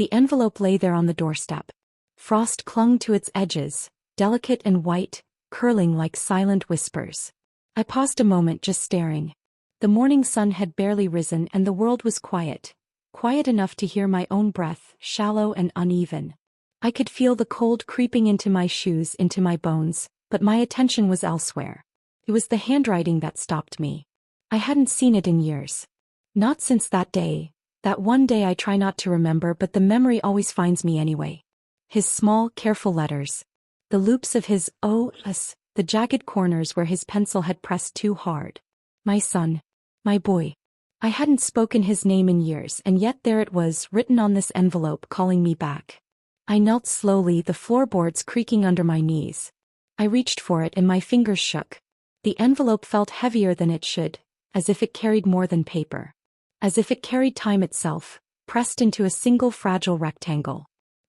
The envelope lay there on the doorstep. Frost clung to its edges, delicate and white, curling like silent whispers. I paused a moment just staring. The morning sun had barely risen and the world was quiet. Quiet enough to hear my own breath, shallow and uneven. I could feel the cold creeping into my shoes, into my bones, but my attention was elsewhere. It was the handwriting that stopped me. I hadn't seen it in years. Not since that day, that one day I try not to remember, but the memory always finds me anyway. His small, careful letters. The loops of his O's, the jagged corners where his pencil had pressed too hard. My son. My boy. I hadn't spoken his name in years, and yet there it was, written on this envelope, calling me back. I knelt slowly, the floorboards creaking under my knees. I reached for it and my fingers shook. The envelope felt heavier than it should, as if it carried more than paper. As if it carried time itself, pressed into a single fragile rectangle.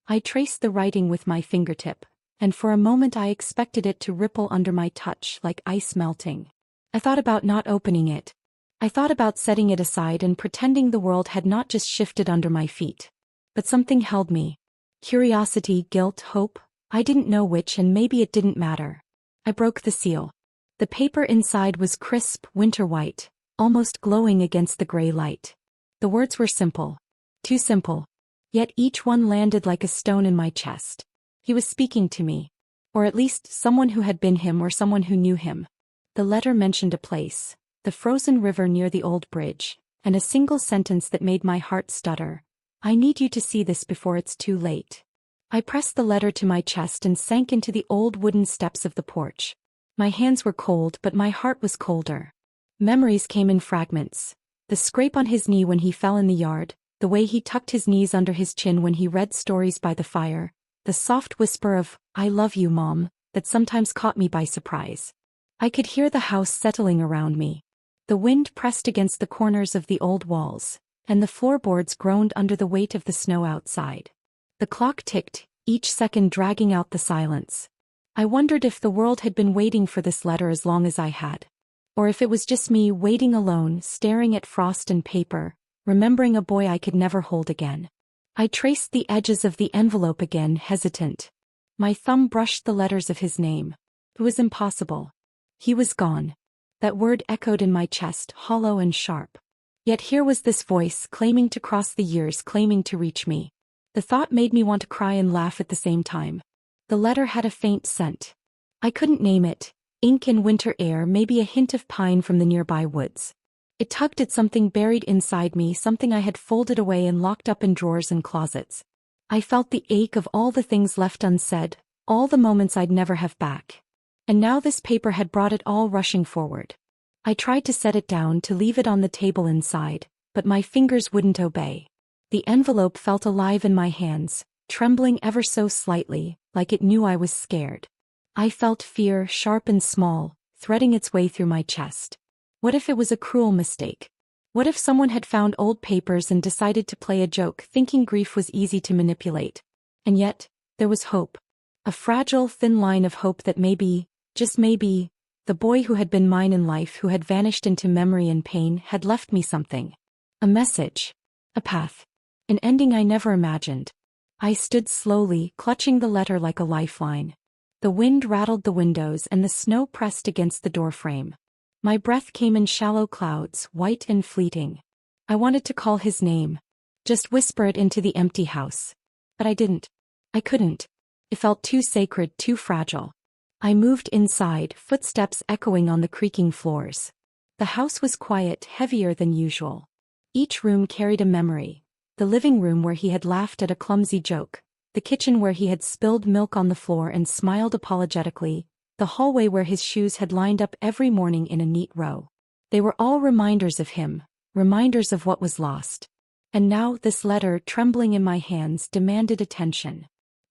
I traced the writing with my fingertip, and for a moment I expected it to ripple under my touch like ice melting. I thought about not opening it. I thought about setting it aside and pretending the world had not just shifted under my feet. But something held me. Curiosity, guilt, hope, I didn't know which, and maybe it didn't matter. I broke the seal. The paper inside was crisp, winter white, almost glowing against the gray light. The words were simple. Too simple. Yet each one landed like a stone in my chest. He was speaking to me. Or at least someone who had been him or someone who knew him. The letter mentioned a place, the frozen river near the old bridge, and a single sentence that made my heart stutter. I need you to see this before it's too late. I pressed the letter to my chest and sank into the old wooden steps of the porch. My hands were cold, but my heart was colder. Memories came in fragments. The scrape on his knee when he fell in the yard, the way he tucked his knees under his chin when he read stories by the fire, the soft whisper of, "I love you, Mom," that sometimes caught me by surprise. I could hear the house settling around me. The wind pressed against the corners of the old walls, and the floorboards groaned under the weight of the snow outside. The clock ticked, each second dragging out the silence. I wondered if the world had been waiting for this letter as long as I had. Or if it was just me waiting alone, staring at frost and paper, remembering a boy I could never hold again. I traced the edges of the envelope again, hesitant. My thumb brushed the letters of his name. It was impossible. He was gone. That word echoed in my chest, hollow and sharp. Yet here was this voice, claiming to cross the years, claiming to reach me. The thought made me want to cry and laugh at the same time. The letter had a faint scent. I couldn't name it. Ink and winter air, maybe a hint of pine from the nearby woods. It tugged at something buried inside me, something I had folded away and locked up in drawers and closets. I felt the ache of all the things left unsaid, all the moments I'd never have back. And now this paper had brought it all rushing forward. I tried to set it down, to leave it on the table inside, but my fingers wouldn't obey. The envelope felt alive in my hands, trembling ever so slightly, like it knew I was scared. I felt fear, sharp and small, threading its way through my chest. What if it was a cruel mistake? What if someone had found old papers and decided to play a joke, thinking grief was easy to manipulate? And yet, there was hope. A fragile, thin line of hope that maybe, just maybe, the boy who had been mine in life, who had vanished into memory and pain, had left me something. A message. A path. An ending I never imagined. I stood slowly, clutching the letter like a lifeline. The wind rattled the windows and the snow pressed against the doorframe. My breath came in shallow clouds, white and fleeting. I wanted to call his name. Just whisper it into the empty house. But I didn't. I couldn't. It felt too sacred, too fragile. I moved inside, footsteps echoing on the creaking floors. The house was quiet, heavier than usual. Each room carried a memory. The living room where he had laughed at a clumsy joke. The kitchen where he had spilled milk on the floor and smiled apologetically. The hallway where his shoes had lined up every morning in a neat row. They were all reminders of him, reminders of what was lost. And now this letter, trembling in my hands, demanded attention.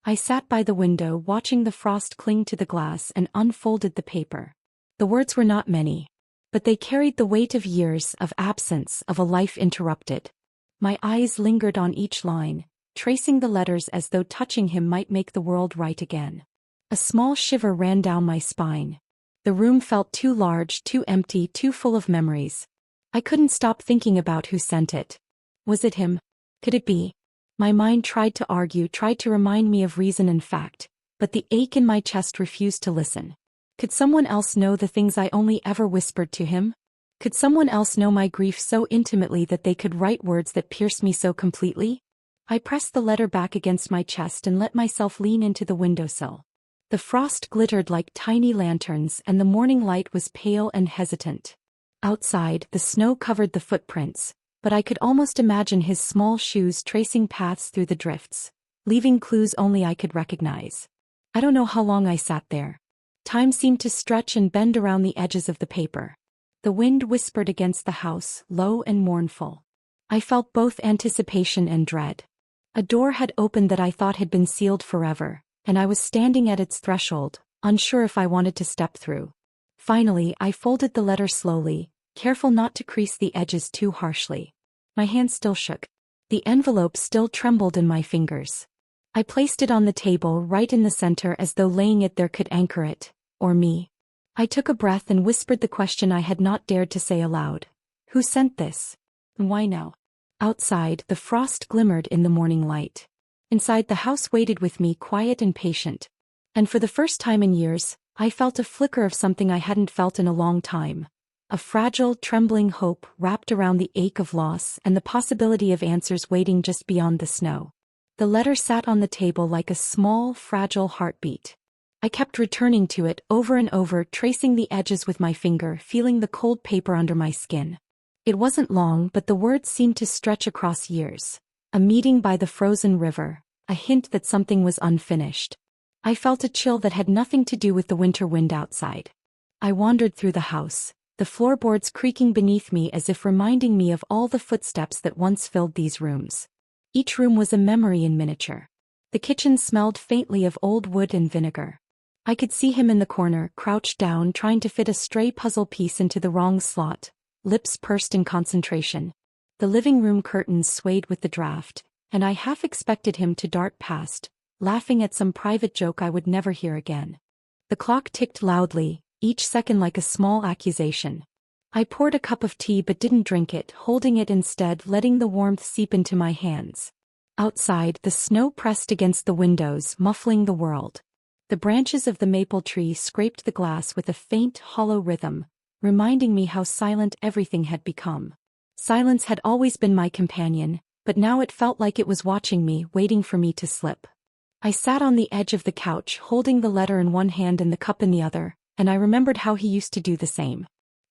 I sat by the window, watching the frost cling to the glass, and unfolded the paper. The words were not many, but they carried the weight of years, of absence, of a life interrupted. My eyes lingered on each line, tracing the letters as though touching him might make the world right again. A small shiver ran down my spine. The room felt too large, too empty, too full of memories. I couldn't stop thinking about who sent it. Was it him? Could it be? My mind tried to argue, tried to remind me of reason and fact, but the ache in my chest refused to listen. Could someone else know the things I only ever whispered to him? Could someone else know my grief so intimately that they could write words that pierced me so completely? I pressed the letter back against my chest and let myself lean into the windowsill. The frost glittered like tiny lanterns and the morning light was pale and hesitant. Outside, the snow covered the footprints, but I could almost imagine his small shoes tracing paths through the drifts, leaving clues only I could recognize. I don't know how long I sat there. Time seemed to stretch and bend around the edges of the paper. The wind whispered against the house, low and mournful. I felt both anticipation and dread. A door had opened that I thought had been sealed forever, and I was standing at its threshold, unsure if I wanted to step through. Finally, I folded the letter slowly, careful not to crease the edges too harshly. My hand still shook. The envelope still trembled in my fingers. I placed it on the table right in the center as though laying it there could anchor it, or me. I took a breath and whispered the question I had not dared to say aloud. Who sent this? And why now? Outside, the frost glimmered in the morning light. Inside, the house waited with me, quiet and patient. And for the first time in years, I felt a flicker of something I hadn't felt in a long time. A fragile, trembling hope wrapped around the ache of loss and the possibility of answers waiting just beyond the snow. The letter sat on the table like a small, fragile heartbeat. I kept returning to it over and over, tracing the edges with my finger, feeling the cold paper under my skin. It wasn't long, but the words seemed to stretch across years. A meeting by the frozen river, a hint that something was unfinished. I felt a chill that had nothing to do with the winter wind outside. I wandered through the house, the floorboards creaking beneath me as if reminding me of all the footsteps that once filled these rooms. Each room was a memory in miniature. The kitchen smelled faintly of old wood and vinegar. I could see him in the corner, crouched down, trying to fit a stray puzzle piece into the wrong slot, lips pursed in concentration. The living room curtains swayed with the draft, and I half expected him to dart past, laughing at some private joke I would never hear again. The clock ticked loudly, each second like a small accusation. I poured a cup of tea but didn't drink it, holding it instead, letting the warmth seep into my hands. Outside, the snow pressed against the windows, muffling the world. The branches of the maple tree scraped the glass with a faint, hollow rhythm, reminding me how silent everything had become. Silence had always been my companion, but now it felt like it was watching me, waiting for me to slip. I sat on the edge of the couch, holding the letter in one hand and the cup in the other, and I remembered how he used to do the same.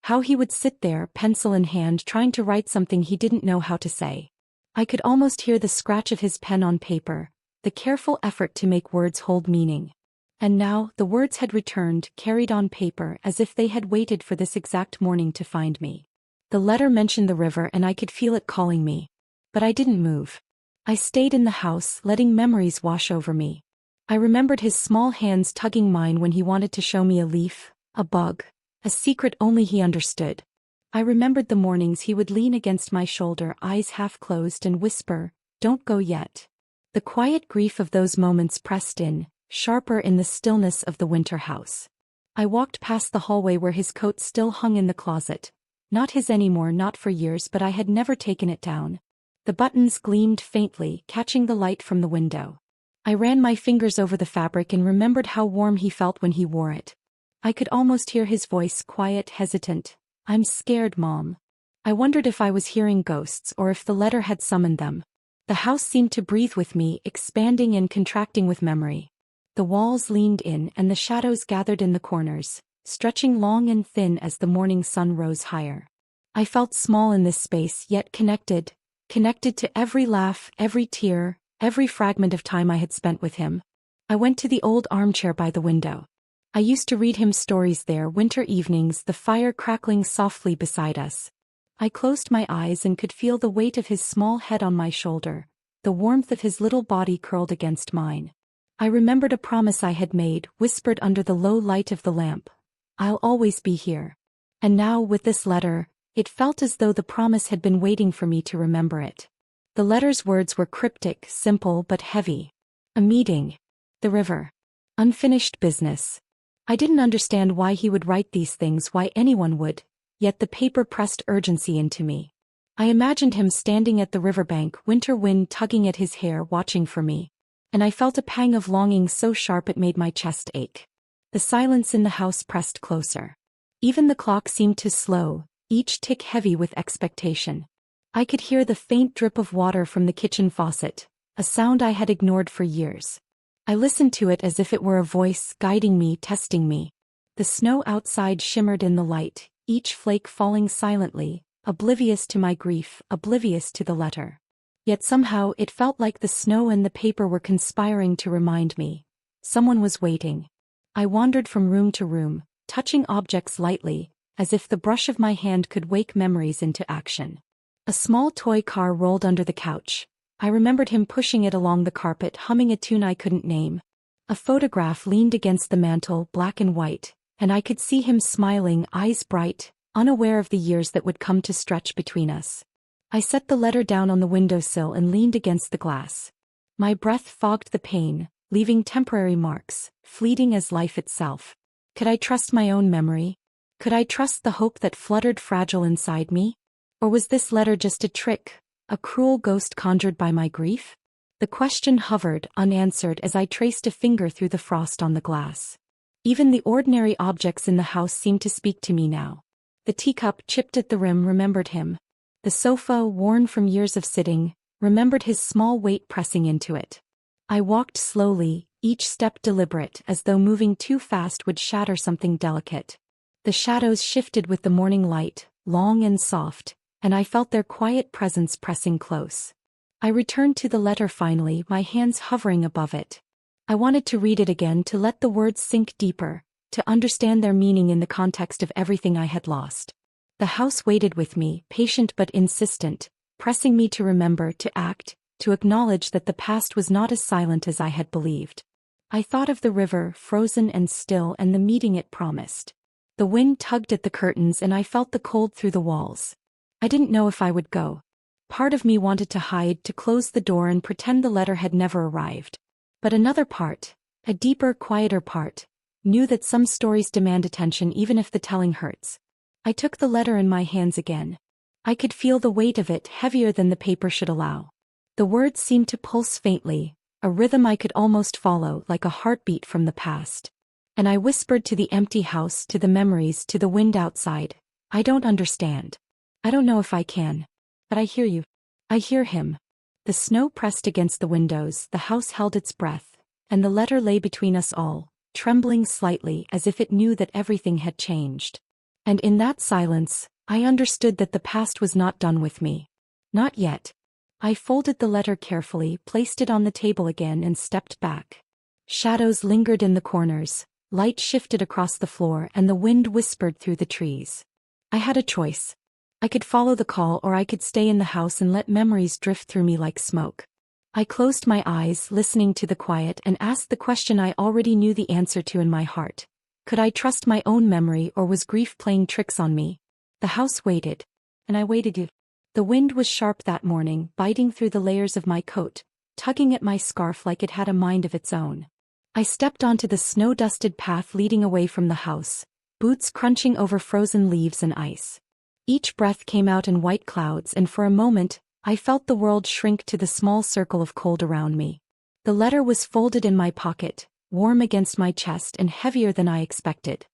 How he would sit there, pencil in hand, trying to write something he didn't know how to say. I could almost hear the scratch of his pen on paper, the careful effort to make words hold meaning. And now, the words had returned, carried on paper, as if they had waited for this exact morning to find me. The letter mentioned the river and I could feel it calling me. But I didn't move. I stayed in the house, letting memories wash over me. I remembered his small hands tugging mine when he wanted to show me a leaf, a bug, a secret only he understood. I remembered the mornings he would lean against my shoulder, eyes half closed, and whisper, "Don't go yet." The quiet grief of those moments pressed in, sharper in the stillness of the winter house. I walked past the hallway where his coat still hung in the closet. Not his anymore, not for years, but I had never taken it down. The buttons gleamed faintly, catching the light from the window. I ran my fingers over the fabric and remembered how warm he felt when he wore it. I could almost hear his voice, quiet, hesitant. "I'm scared, Mom." I wondered if I was hearing ghosts or if the letter had summoned them. The house seemed to breathe with me, expanding and contracting with memory. The walls leaned in and the shadows gathered in the corners, stretching long and thin as the morning sun rose higher. I felt small in this space, yet connected to every laugh, every tear, every fragment of time I had spent with him. I went to the old armchair by the window. I used to read him stories there, winter evenings, the fire crackling softly beside us. I closed my eyes and could feel the weight of his small head on my shoulder, the warmth of his little body curled against mine. I remembered a promise I had made, whispered under the low light of the lamp. "I'll always be here." And now, with this letter, it felt as though the promise had been waiting for me to remember it. The letter's words were cryptic, simple but heavy. A meeting. The river. Unfinished business. I didn't understand why he would write these things, why anyone would, yet the paper pressed urgency into me. I imagined him standing at the riverbank, winter wind tugging at his hair, watching for me. And I felt a pang of longing so sharp it made my chest ache. The silence in the house pressed closer. Even the clock seemed to slow, each tick heavy with expectation. I could hear the faint drip of water from the kitchen faucet, a sound I had ignored for years. I listened to it as if it were a voice guiding me, testing me. The snow outside shimmered in the light, each flake falling silently, oblivious to my grief, oblivious to the letter. Yet somehow it felt like the snow and the paper were conspiring to remind me. Someone was waiting. I wandered from room to room, touching objects lightly, as if the brush of my hand could wake memories into action. A small toy car rolled under the couch. I remembered him pushing it along the carpet, humming a tune I couldn't name. A photograph leaned against the mantel, black and white, and I could see him smiling, eyes bright, unaware of the years that would come to stretch between us. I set the letter down on the windowsill and leaned against the glass. My breath fogged the pain, leaving temporary marks, fleeting as life itself. Could I trust my own memory? Could I trust the hope that fluttered fragile inside me? Or was this letter just a trick, a cruel ghost conjured by my grief? The question hovered, unanswered, as I traced a finger through the frost on the glass. Even the ordinary objects in the house seemed to speak to me now. The teacup, chipped at the rim, remembered him. The sofa, worn from years of sitting, remembered his small weight pressing into it. I walked slowly, each step deliberate, as though moving too fast would shatter something delicate. The shadows shifted with the morning light, long and soft, and I felt their quiet presence pressing close. I returned to the letter finally, my hands hovering above it. I wanted to read it again, to let the words sink deeper, to understand their meaning in the context of everything I had lost. The house waited with me, patient but insistent, pressing me to remember, to act, to acknowledge that the past was not as silent as I had believed. I thought of the river, frozen and still, and the meeting it promised. The wind tugged at the curtains and I felt the cold through the walls. I didn't know if I would go. Part of me wanted to hide, to close the door and pretend the letter had never arrived. But another part, a deeper, quieter part, knew that some stories demand attention even if the telling hurts. I took the letter in my hands again. I could feel the weight of it, heavier than the paper should allow. The words seemed to pulse faintly, a rhythm I could almost follow, like a heartbeat from the past. And I whispered to the empty house, to the memories, to the wind outside, I don't understand. I don't know if I can. But I hear you. I hear him. The snow pressed against the windows, the house held its breath, and the letter lay between us all, trembling slightly as if it knew that everything had changed. And in that silence, I understood that the past was not done with me. Not yet. I folded the letter carefully, placed it on the table again, and stepped back. Shadows lingered in the corners, light shifted across the floor, and the wind whispered through the trees. I had a choice. I could follow the call, or I could stay in the house and let memories drift through me like smoke. I closed my eyes, listening to the quiet, and asked the question I already knew the answer to in my heart. Could I trust my own memory, or was grief playing tricks on me? The house waited. And I waited. The wind was sharp that morning, biting through the layers of my coat, tugging at my scarf like it had a mind of its own. I stepped onto the snow-dusted path leading away from the house, boots crunching over frozen leaves and ice. Each breath came out in white clouds, and for a moment, I felt the world shrink to the small circle of cold around me. The letter was folded in my pocket, warm against my chest and heavier than I expected.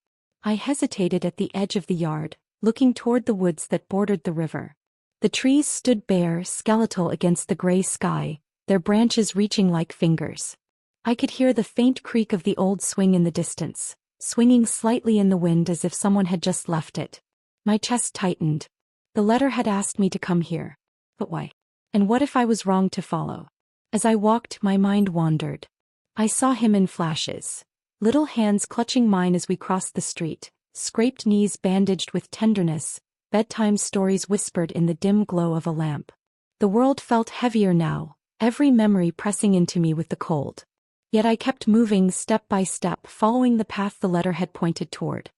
I hesitated at the edge of the yard, looking toward the woods that bordered the river. The trees stood bare, skeletal against the gray sky, their branches reaching like fingers. I could hear the faint creak of the old swing in the distance, swinging slightly in the wind as if someone had just left it. My chest tightened. The letter had asked me to come here. But why? And what if I was wrong to follow? As I walked, my mind wandered. I saw him in flashes. Little hands clutching mine as we crossed the street, scraped knees bandaged with tenderness, bedtime stories whispered in the dim glow of a lamp. The world felt heavier now, every memory pressing into me with the cold. Yet I kept moving step by step, following the path the letter had pointed toward.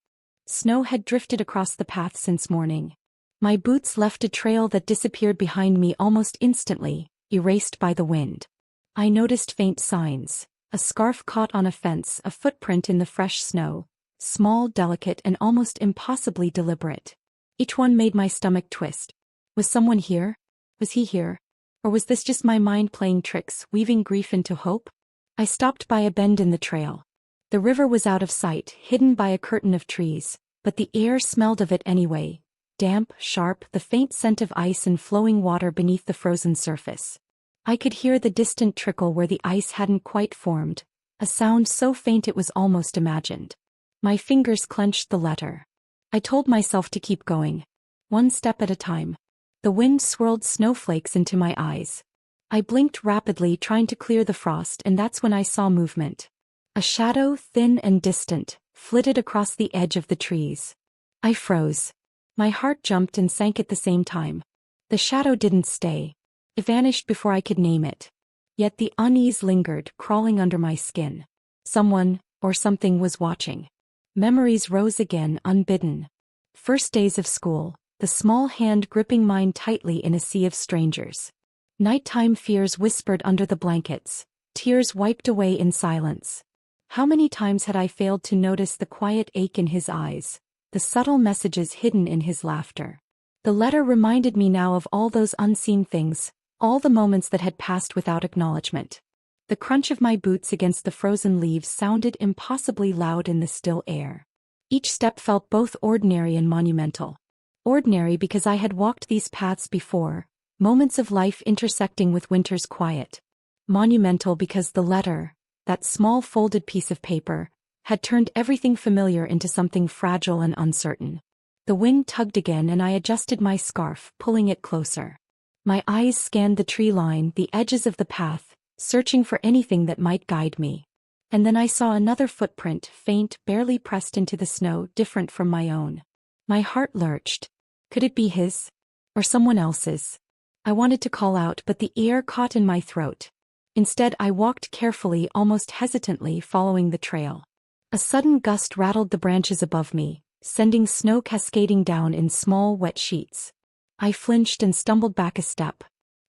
Snow had drifted across the path since morning. My boots left a trail that disappeared behind me almost instantly, erased by the wind. I noticed faint signs, a scarf caught on a fence, a footprint in the fresh snow, small, delicate, and almost impossibly deliberate. Each one made my stomach twist. Was someone here? Was he here? Or was this just my mind playing tricks, weaving grief into hope? I stopped by a bend in the trail. The river was out of sight, hidden by a curtain of trees, but the air smelled of it anyway. Damp, sharp, the faint scent of ice and flowing water beneath the frozen surface. I could hear the distant trickle where the ice hadn't quite formed, a sound so faint it was almost imagined. My fingers clenched the letter. I told myself to keep going. One step at a time. The wind swirled snowflakes into my eyes. I blinked rapidly, trying to clear the frost, and that's when I saw movement. A shadow, thin and distant, flitted across the edge of the trees. I froze. My heart jumped and sank at the same time. The shadow didn't stay. It vanished before I could name it. Yet the unease lingered, crawling under my skin. Someone, or something, was watching. Memories rose again, unbidden. First days of school, the small hand gripping mine tightly in a sea of strangers. Nighttime fears whispered under the blankets, tears wiped away in silence. How many times had I failed to notice the quiet ache in his eyes, the subtle messages hidden in his laughter? The letter reminded me now of all those unseen things, all the moments that had passed without acknowledgement. The crunch of my boots against the frozen leaves sounded impossibly loud in the still air. Each step felt both ordinary and monumental. Ordinary because I had walked these paths before, moments of life intersecting with winter's quiet. Monumental because the letter, that small folded piece of paper, had turned everything familiar into something fragile and uncertain. The wind tugged again and I adjusted my scarf, pulling it closer. My eyes scanned the tree line, the edges of the path, searching for anything that might guide me. And then I saw another footprint, faint, barely pressed into the snow, different from my own. My heart lurched. Could it be his? Or someone else's? I wanted to call out, but the air caught in my throat. Instead, I walked carefully, almost hesitantly, following the trail. A sudden gust rattled the branches above me, sending snow cascading down in small, wet sheets. I flinched and stumbled back a step.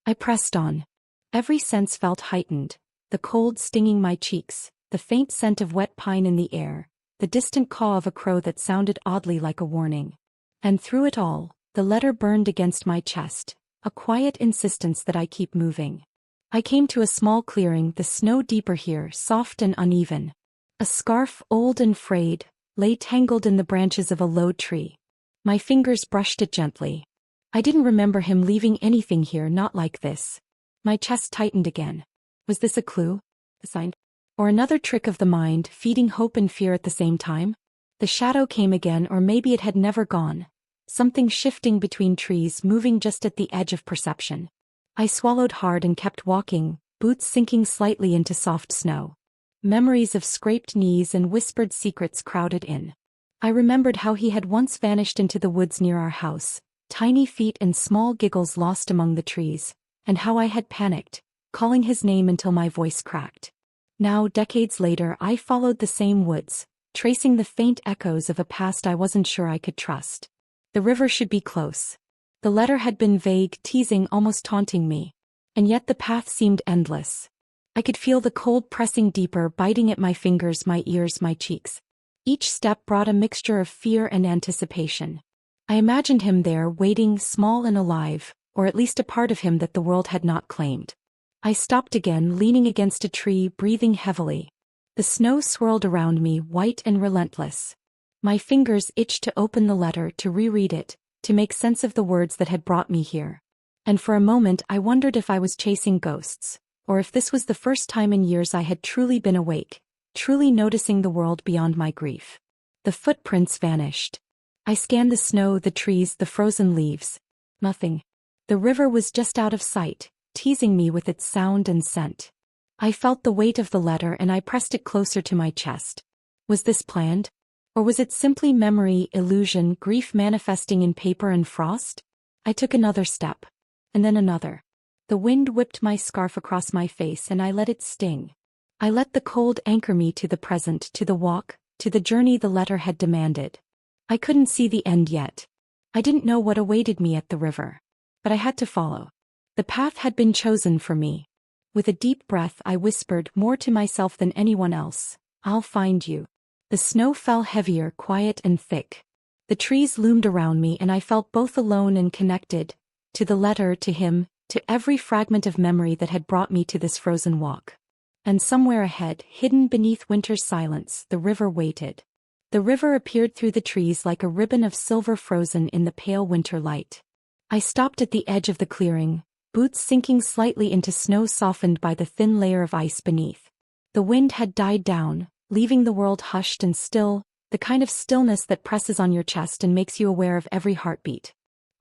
I pressed on. Every sense felt heightened, the cold stinging my cheeks, the faint scent of wet pine in the air, the distant caw of a crow that sounded oddly like a warning. And through it all, the letter burned against my chest, a quiet insistence that I keep moving. I came to a small clearing, the snow deeper here, soft and uneven. A scarf, old and frayed, lay tangled in the branches of a low tree. My fingers brushed it gently. I didn't remember him leaving anything here, not like this. My chest tightened again. Was this a clue? A sign? Or another trick of the mind, feeding hope and fear at the same time? The shadow came again, or maybe it had never gone. Something shifting between trees, moving just at the edge of perception. I swallowed hard and kept walking, boots sinking slightly into soft snow. Memories of scraped knees and whispered secrets crowded in. I remembered how he had once vanished into the woods near our house, tiny feet and small giggles lost among the trees, and how I had panicked, calling his name until my voice cracked. Now, decades later, I followed the same woods, tracing the faint echoes of a past I wasn't sure I could trust. The river should be close. The letter had been vague, teasing, almost taunting me. And yet the path seemed endless. I could feel the cold pressing deeper, biting at my fingers, my ears, my cheeks. Each step brought a mixture of fear and anticipation. I imagined him there, waiting, small and alive, or at least a part of him that the world had not claimed. I stopped again, leaning against a tree, breathing heavily. The snow swirled around me, white and relentless. My fingers itched to open the letter, to reread it, to make sense of the words that had brought me here. And for a moment I wondered if I was chasing ghosts, or if this was the first time in years I had truly been awake, truly noticing the world beyond my grief. The footprints vanished. I scanned the snow, the trees, the frozen leaves. Nothing. The river was just out of sight, teasing me with its sound and scent. I felt the weight of the letter and I pressed it closer to my chest. Was this planned? Or was it simply memory, illusion, grief manifesting in paper and frost? I took another step. And then another. The wind whipped my scarf across my face and I let it sting. I let the cold anchor me to the present, to the walk, to the journey the letter had demanded. I couldn't see the end yet. I didn't know what awaited me at the river. But I had to follow. The path had been chosen for me. With a deep breath I whispered, more to myself than anyone else, "I'll find you." The snow fell heavier, quiet and thick. The trees loomed around me and I felt both alone and connected, To the letter, to him, to every fragment of memory that had brought me to this frozen walk. And somewhere ahead, hidden beneath winter's silence, the river waited. The river appeared through the trees like a ribbon of silver frozen in the pale winter light. I stopped at the edge of the clearing, boots sinking slightly into snow softened by the thin layer of ice beneath. The wind had died down, leaving the world hushed and still, the kind of stillness that presses on your chest and makes you aware of every heartbeat.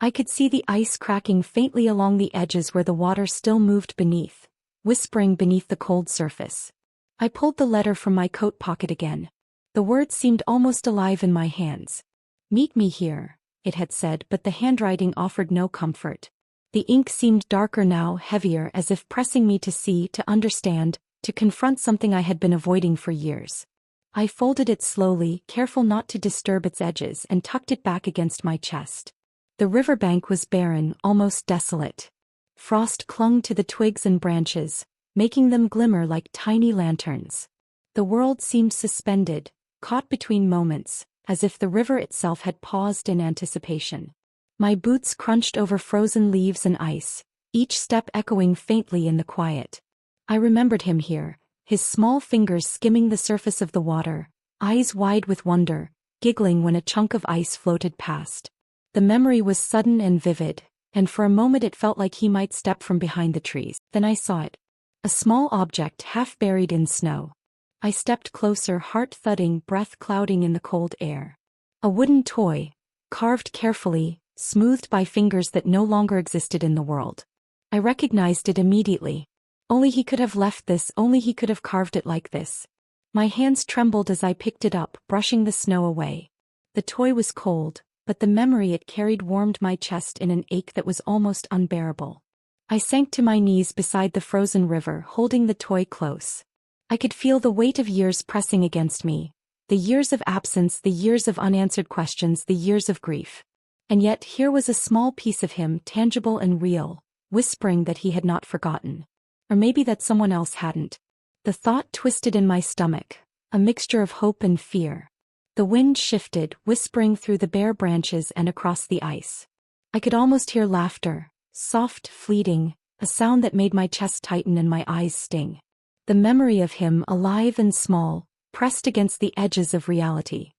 I could see the ice cracking faintly along the edges where the water still moved beneath, whispering beneath the cold surface. I pulled the letter from my coat pocket again. The words seemed almost alive in my hands. "Meet me here," it had said, but the handwriting offered no comfort. The ink seemed darker now, heavier, as if pressing me to see, to understand, to confront something I had been avoiding for years. I folded it slowly, careful not to disturb its edges, and tucked it back against my chest. The riverbank was barren, almost desolate. Frost clung to the twigs and branches, making them glimmer like tiny lanterns. The world seemed suspended, caught between moments, as if the river itself had paused in anticipation. My boots crunched over frozen leaves and ice, each step echoing faintly in the quiet. I remembered him here, his small fingers skimming the surface of the water, eyes wide with wonder, giggling when a chunk of ice floated past. The memory was sudden and vivid, and for a moment it felt like he might step from behind the trees. Then I saw it. A small object half buried in snow. I stepped closer, heart thudding, breath clouding in the cold air. A wooden toy, carved carefully, smoothed by fingers that no longer existed in the world. I recognized it immediately. Only he could have left this, only he could have carved it like this. My hands trembled as I picked it up, brushing the snow away. The toy was cold, but the memory it carried warmed my chest in an ache that was almost unbearable. I sank to my knees beside the frozen river, holding the toy close. I could feel the weight of years pressing against me, the years of absence, the years of unanswered questions, the years of grief. And yet here was a small piece of him, tangible and real, whispering that he had not forgotten. Or maybe that someone else hadn't. The thought twisted in my stomach, a mixture of hope and fear. The wind shifted, whispering through the bare branches and across the ice. I could almost hear laughter, soft, fleeting, a sound that made my chest tighten and my eyes sting. The memory of him, alive and small, pressed against the edges of reality.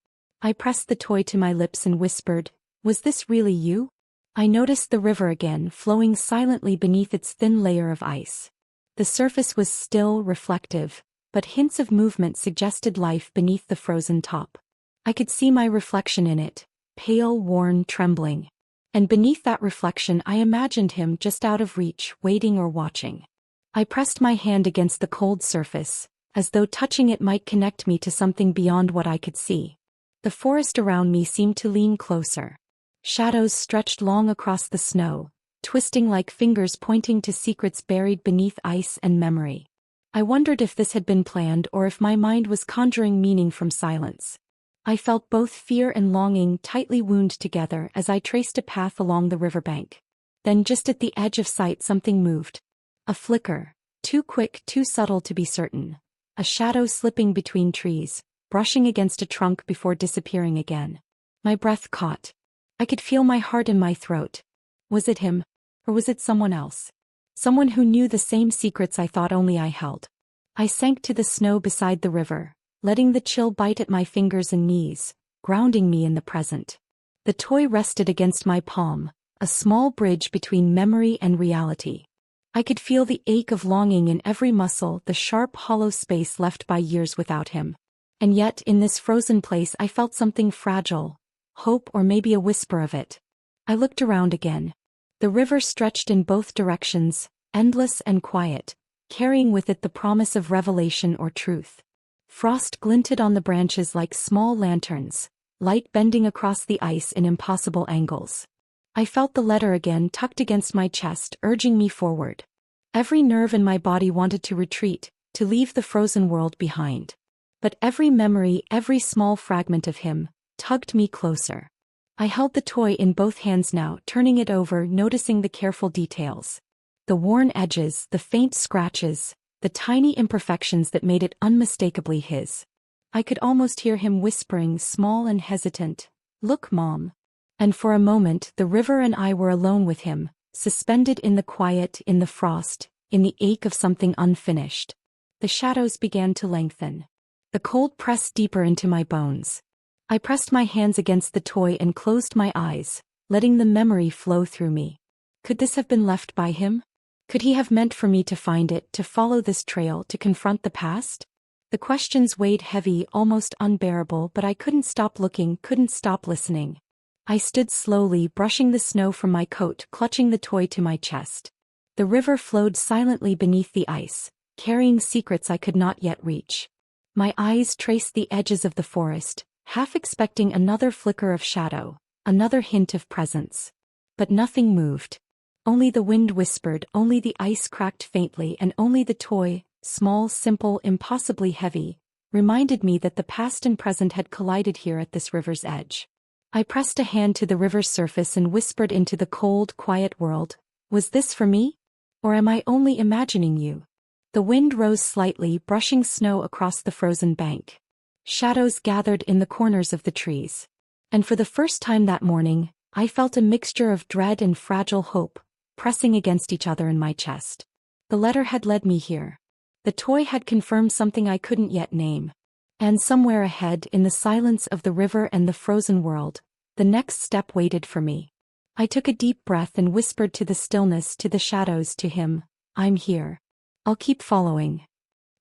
I pressed the toy to my lips and whispered, "Was this really you?" I noticed the river again, flowing silently beneath its thin layer of ice. The surface was still, reflective, but hints of movement suggested life beneath the frozen top. I could see my reflection in it, pale, worn, trembling. And beneath that reflection I imagined him just out of reach, waiting or watching. I pressed my hand against the cold surface, as though touching it might connect me to something beyond what I could see. The forest around me seemed to lean closer. Shadows stretched long across the snow, twisting like fingers pointing to secrets buried beneath ice and memory. I wondered if this had been planned or if my mind was conjuring meaning from silence. I felt both fear and longing tightly wound together as I traced a path along the riverbank. Then just at the edge of sight something moved. A flicker, too quick, too subtle to be certain. A shadow slipping between trees, brushing against a trunk before disappearing again. My breath caught. I could feel my heart in my throat. Was it him? Or was it someone else? Someone who knew the same secrets I thought only I held. I sank to the snow beside the river, letting the chill bite at my fingers and knees, grounding me in the present. The toy rested against my palm, a small bridge between memory and reality. I could feel the ache of longing in every muscle, the sharp, hollow space left by years without him. And yet, in this frozen place I felt something fragile, hope or maybe a whisper of it. I looked around again. The river stretched in both directions, endless and quiet, carrying with it the promise of revelation or truth. Frost glinted on the branches like small lanterns, light bending across the ice in impossible angles. I felt the letter again tucked against my chest, urging me forward. Every nerve in my body wanted to retreat, to leave the frozen world behind. But every memory, every small fragment of him, tugged me closer. I held the toy in both hands now, turning it over, noticing the careful details. The worn edges, the faint scratches, the tiny imperfections that made it unmistakably his. I could almost hear him whispering, small and hesitant, "Look, Mom." And for a moment the river and I were alone with him, suspended in the quiet, in the frost, in the ache of something unfinished. The shadows began to lengthen. The cold pressed deeper into my bones. I pressed my hands against the toy and closed my eyes, letting the memory flow through me. Could this have been left by him? Could he have meant for me to find it, to follow this trail, to confront the past? The questions weighed heavy, almost unbearable, but I couldn't stop looking, couldn't stop listening. I stood slowly, brushing the snow from my coat, clutching the toy to my chest. The river flowed silently beneath the ice, carrying secrets I could not yet reach. My eyes traced the edges of the forest, half expecting another flicker of shadow, another hint of presence. But nothing moved. Only the wind whispered, only the ice cracked faintly, and only the toy, small, simple, impossibly heavy, reminded me that the past and present had collided here at this river's edge. I pressed a hand to the river's surface and whispered into the cold, quiet world, "Was this for me? Or am I only imagining you?" The wind rose slightly, brushing snow across the frozen bank. Shadows gathered in the corners of the trees. And for the first time that morning, I felt a mixture of dread and fragile hope, pressing against each other in my chest. The letter had led me here. The toy had confirmed something I couldn't yet name. And somewhere ahead, in the silence of the river and the frozen world, the next step waited for me. I took a deep breath and whispered to the stillness, to the shadows, to him, "I'm here. I'll keep following."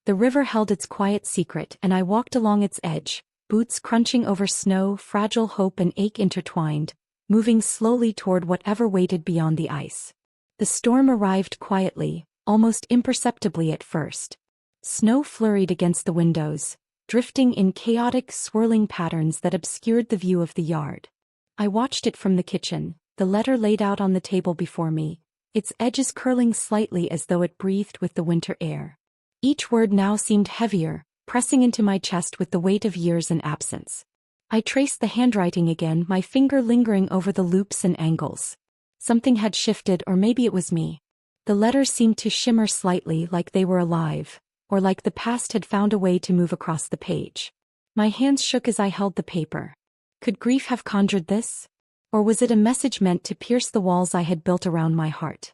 The river held its quiet secret, and I walked along its edge, boots crunching over snow, fragile hope and ache intertwined, moving slowly toward whatever waited beyond the ice. The storm arrived quietly, almost imperceptibly at first. Snow flurried against the windows, drifting in chaotic, swirling patterns that obscured the view of the yard. I watched it from the kitchen, the letter laid out on the table before me, its edges curling slightly as though it breathed with the winter air. Each word now seemed heavier, pressing into my chest with the weight of years and absence. I traced the handwriting again, my finger lingering over the loops and angles. Something had shifted, or maybe it was me. The letters seemed to shimmer slightly, like they were alive, or like the past had found a way to move across the page. My hands shook as I held the paper. Could grief have conjured this? Or was it a message meant to pierce the walls I had built around my heart?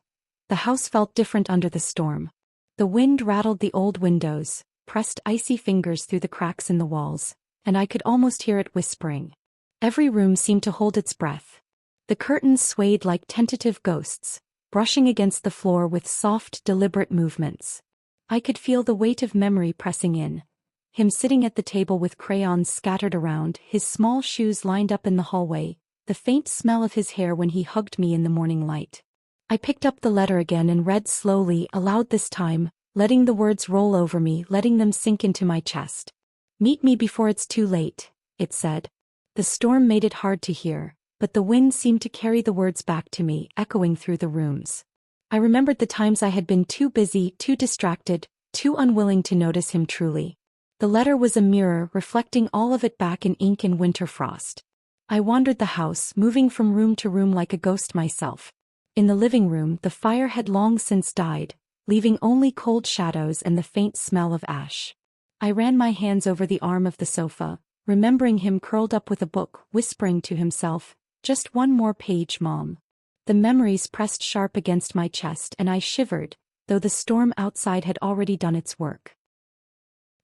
The house felt different under the storm. The wind rattled the old windows, pressed icy fingers through the cracks in the walls, and I could almost hear it whispering. Every room seemed to hold its breath. The curtains swayed like tentative ghosts, brushing against the floor with soft, deliberate movements. I could feel the weight of memory pressing in. Him sitting at the table with crayons scattered around, his small shoes lined up in the hallway, the faint smell of his hair when he hugged me in the morning light. I picked up the letter again and read slowly, aloud this time, letting the words roll over me, letting them sink into my chest. "Meet me before it's too late," it said. The storm made it hard to hear, but the wind seemed to carry the words back to me, echoing through the rooms. I remembered the times I had been too busy, too distracted, too unwilling to notice him truly. The letter was a mirror, reflecting all of it back in ink and winter frost. I wandered the house, moving from room to room like a ghost myself. In the living room, the fire had long since died, leaving only cold shadows and the faint smell of ash. I ran my hands over the arm of the sofa, remembering him curled up with a book, whispering to himself, "Just one more page, Mom." The memories pressed sharp against my chest and I shivered, though the storm outside had already done its work.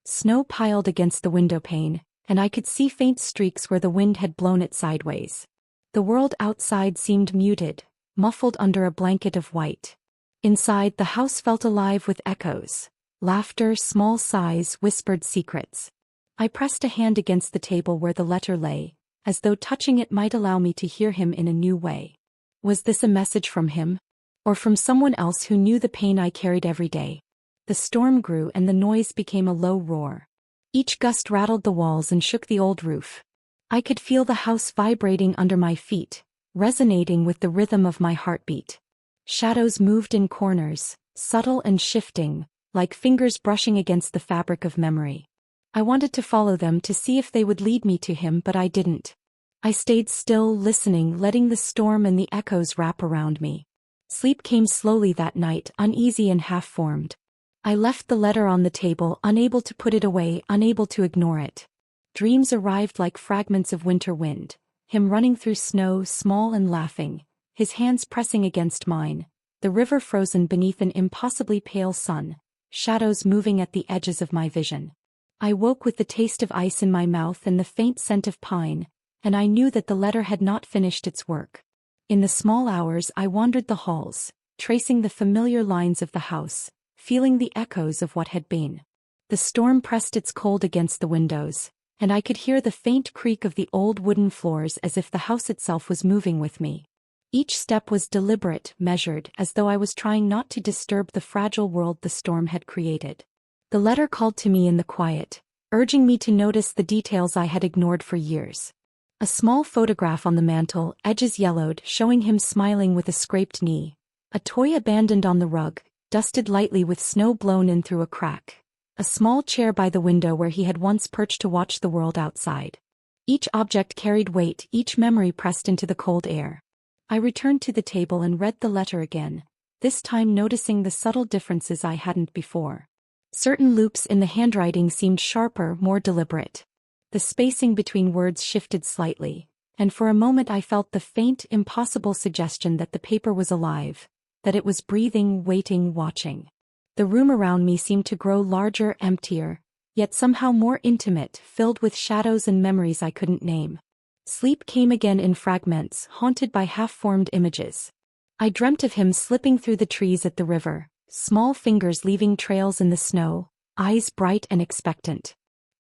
Snow piled against the window pane, and I could see faint streaks where the wind had blown it sideways. The world outside seemed muted, muffled under a blanket of white. Inside, the house felt alive with echoes. Laughter, small sighs, whispered secrets. I pressed a hand against the table where the letter lay, as though touching it might allow me to hear him in a new way. Was this a message from him? Or from someone else who knew the pain I carried every day? The storm grew and the noise became a low roar. Each gust rattled the walls and shook the old roof. I could feel the house vibrating under my feet, resonating with the rhythm of my heartbeat. Shadows moved in corners, subtle and shifting, like fingers brushing against the fabric of memory. I wanted to follow them to see if they would lead me to him, but I didn't. I stayed still, listening, letting the storm and the echoes wrap around me. Sleep came slowly that night, uneasy and half-formed. I left the letter on the table, unable to put it away, unable to ignore it. Dreams arrived like fragments of winter wind, him running through snow, small and laughing, his hands pressing against mine, the river frozen beneath an impossibly pale sun, shadows moving at the edges of my vision. I woke with the taste of ice in my mouth and the faint scent of pine, and I knew that the letter had not finished its work. In the small hours I wandered the halls, tracing the familiar lines of the house, feeling the echoes of what had been. The storm pressed its cold against the windows, and I could hear the faint creak of the old wooden floors as if the house itself was moving with me. Each step was deliberate, measured, as though I was trying not to disturb the fragile world the storm had created. The letter called to me in the quiet, urging me to notice the details I had ignored for years. A small photograph on the mantel, edges yellowed, showing him smiling with a scraped knee. A toy abandoned on the rug, dusted lightly with snow blown in through a crack. A small chair by the window where he had once perched to watch the world outside. Each object carried weight, each memory pressed into the cold air. I returned to the table and read the letter again, this time noticing the subtle differences I hadn't before. Certain loops in the handwriting seemed sharper, more deliberate. The spacing between words shifted slightly, and for a moment I felt the faint, impossible suggestion that the paper was alive, that it was breathing, waiting, watching. The room around me seemed to grow larger, emptier, yet somehow more intimate, filled with shadows and memories I couldn't name. Sleep came again in fragments, haunted by half-formed images. I dreamt of him slipping through the trees at the river, small fingers leaving trails in the snow, eyes bright and expectant.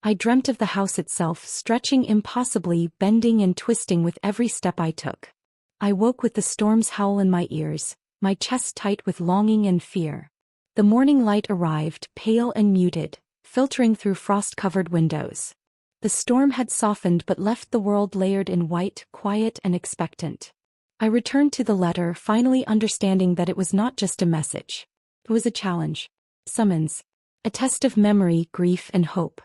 I dreamt of the house itself, stretching impossibly, bending and twisting with every step I took. I woke with the storm's howl in my ears, my chest tight with longing and fear. The morning light arrived, pale and muted, filtering through frost-covered windows. The storm had softened but left the world layered in white, quiet and expectant. I returned to the letter, finally understanding that it was not just a message. It was a challenge. Summons. A test of memory, grief and hope.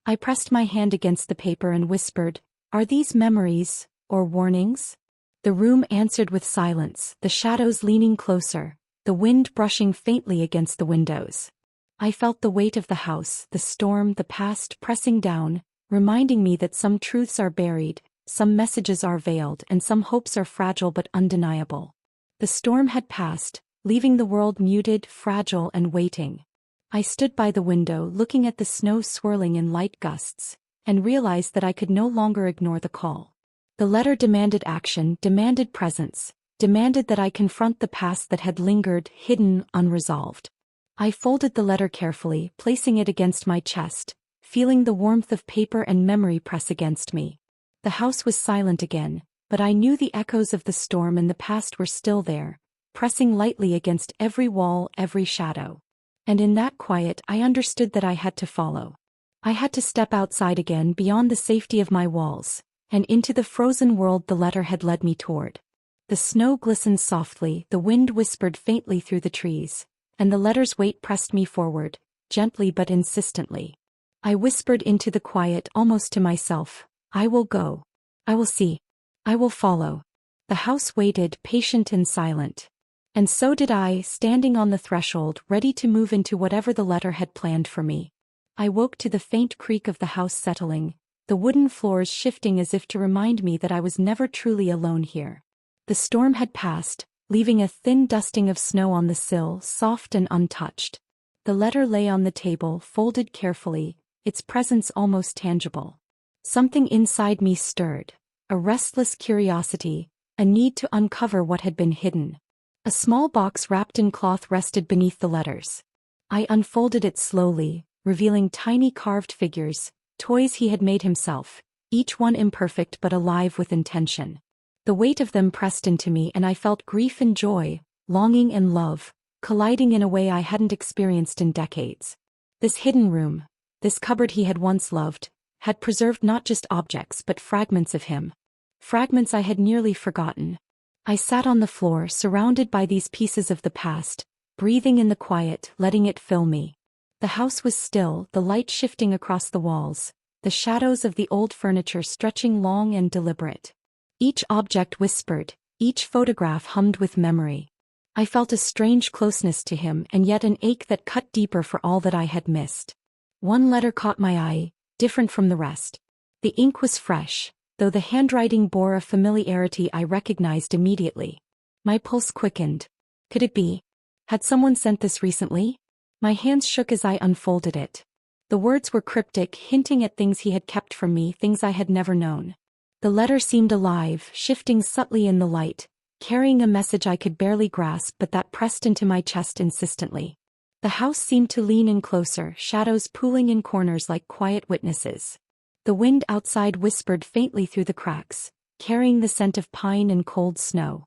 I pressed my hand against the paper and whispered, "Are these memories, or warnings?" The room answered with silence, the shadows leaning closer, the wind brushing faintly against the windows. I felt the weight of the house, the storm, the past pressing down, reminding me that some truths are buried, some messages are veiled, and some hopes are fragile but undeniable. The storm had passed, leaving the world muted, fragile, and waiting. I stood by the window, looking at the snow swirling in light gusts, and realized that I could no longer ignore the call. The letter demanded action, demanded presence, demanded that I confront the past that had lingered, hidden, unresolved. I folded the letter carefully, placing it against my chest, feeling the warmth of paper and memory press against me. The house was silent again, but I knew the echoes of the storm and the past were still there, pressing lightly against every wall, every shadow. And in that quiet I understood that I had to follow. I had to step outside again beyond the safety of my walls, and into the frozen world the letter had led me toward. The snow glistened softly, the wind whispered faintly through the trees, and the letter's weight pressed me forward, gently but insistently. I whispered into the quiet almost to myself, "I will go. I will see. I will follow." The house waited, patient and silent. And so did I, standing on the threshold, ready to move into whatever the letter had planned for me. I woke to the faint creak of the house settling, the wooden floors shifting as if to remind me that I was never truly alone here. The storm had passed, leaving a thin dusting of snow on the sill, soft and untouched. The letter lay on the table, folded carefully, its presence almost tangible. Something inside me stirred, a restless curiosity, a need to uncover what had been hidden. A small box wrapped in cloth rested beneath the letters. I unfolded it slowly, revealing tiny carved figures, toys he had made himself, each one imperfect but alive with intention. The weight of them pressed into me and I felt grief and joy, longing and love, colliding in a way I hadn't experienced in decades. This hidden room, this cupboard he had once loved, had preserved not just objects but fragments of him. Fragments I had nearly forgotten. I sat on the floor, surrounded by these pieces of the past, breathing in the quiet, letting it fill me. The house was still, the light shifting across the walls, the shadows of the old furniture stretching long and deliberate. Each object whispered, each photograph hummed with memory. I felt a strange closeness to him and yet an ache that cut deeper for all that I had missed. One letter caught my eye, different from the rest. The ink was fresh, though the handwriting bore a familiarity I recognized immediately. My pulse quickened. Could it be? Had someone sent this recently? My hands shook as I unfolded it. The words were cryptic, hinting at things he had kept from me, things I had never known. The letter seemed alive, shifting subtly in the light, carrying a message I could barely grasp but that pressed into my chest insistently. The house seemed to lean in closer, shadows pooling in corners like quiet witnesses. The wind outside whispered faintly through the cracks, carrying the scent of pine and cold snow.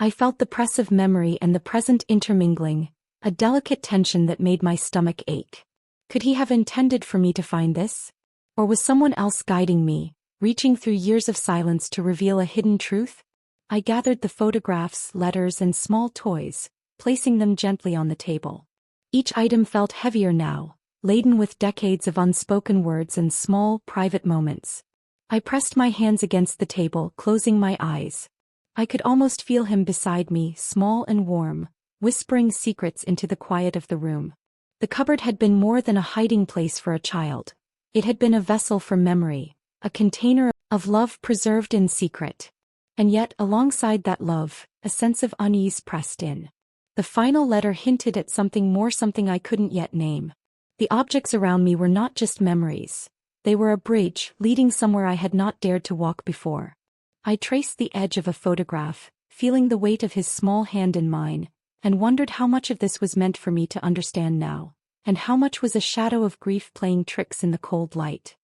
I felt the press of memory and the present intermingling, a delicate tension that made my stomach ache. Could he have intended for me to find this? Or was someone else guiding me, reaching through years of silence to reveal a hidden truth? I gathered the photographs, letters, and small toys, placing them gently on the table. Each item felt heavier now, laden with decades of unspoken words and small, private moments. I pressed my hands against the table, closing my eyes. I could almost feel him beside me, small and warm, whispering secrets into the quiet of the room. The cupboard had been more than a hiding place for a child. It had been a vessel for memory, a container of love preserved in secret. And yet, alongside that love, a sense of unease pressed in. The final letter hinted at something more, something I couldn't yet name. The objects around me were not just memories. They were a bridge, leading somewhere I had not dared to walk before. I traced the edge of a photograph, feeling the weight of his small hand in mine, and wondered how much of this was meant for me to understand now, and how much was a shadow of grief playing tricks in the cold light.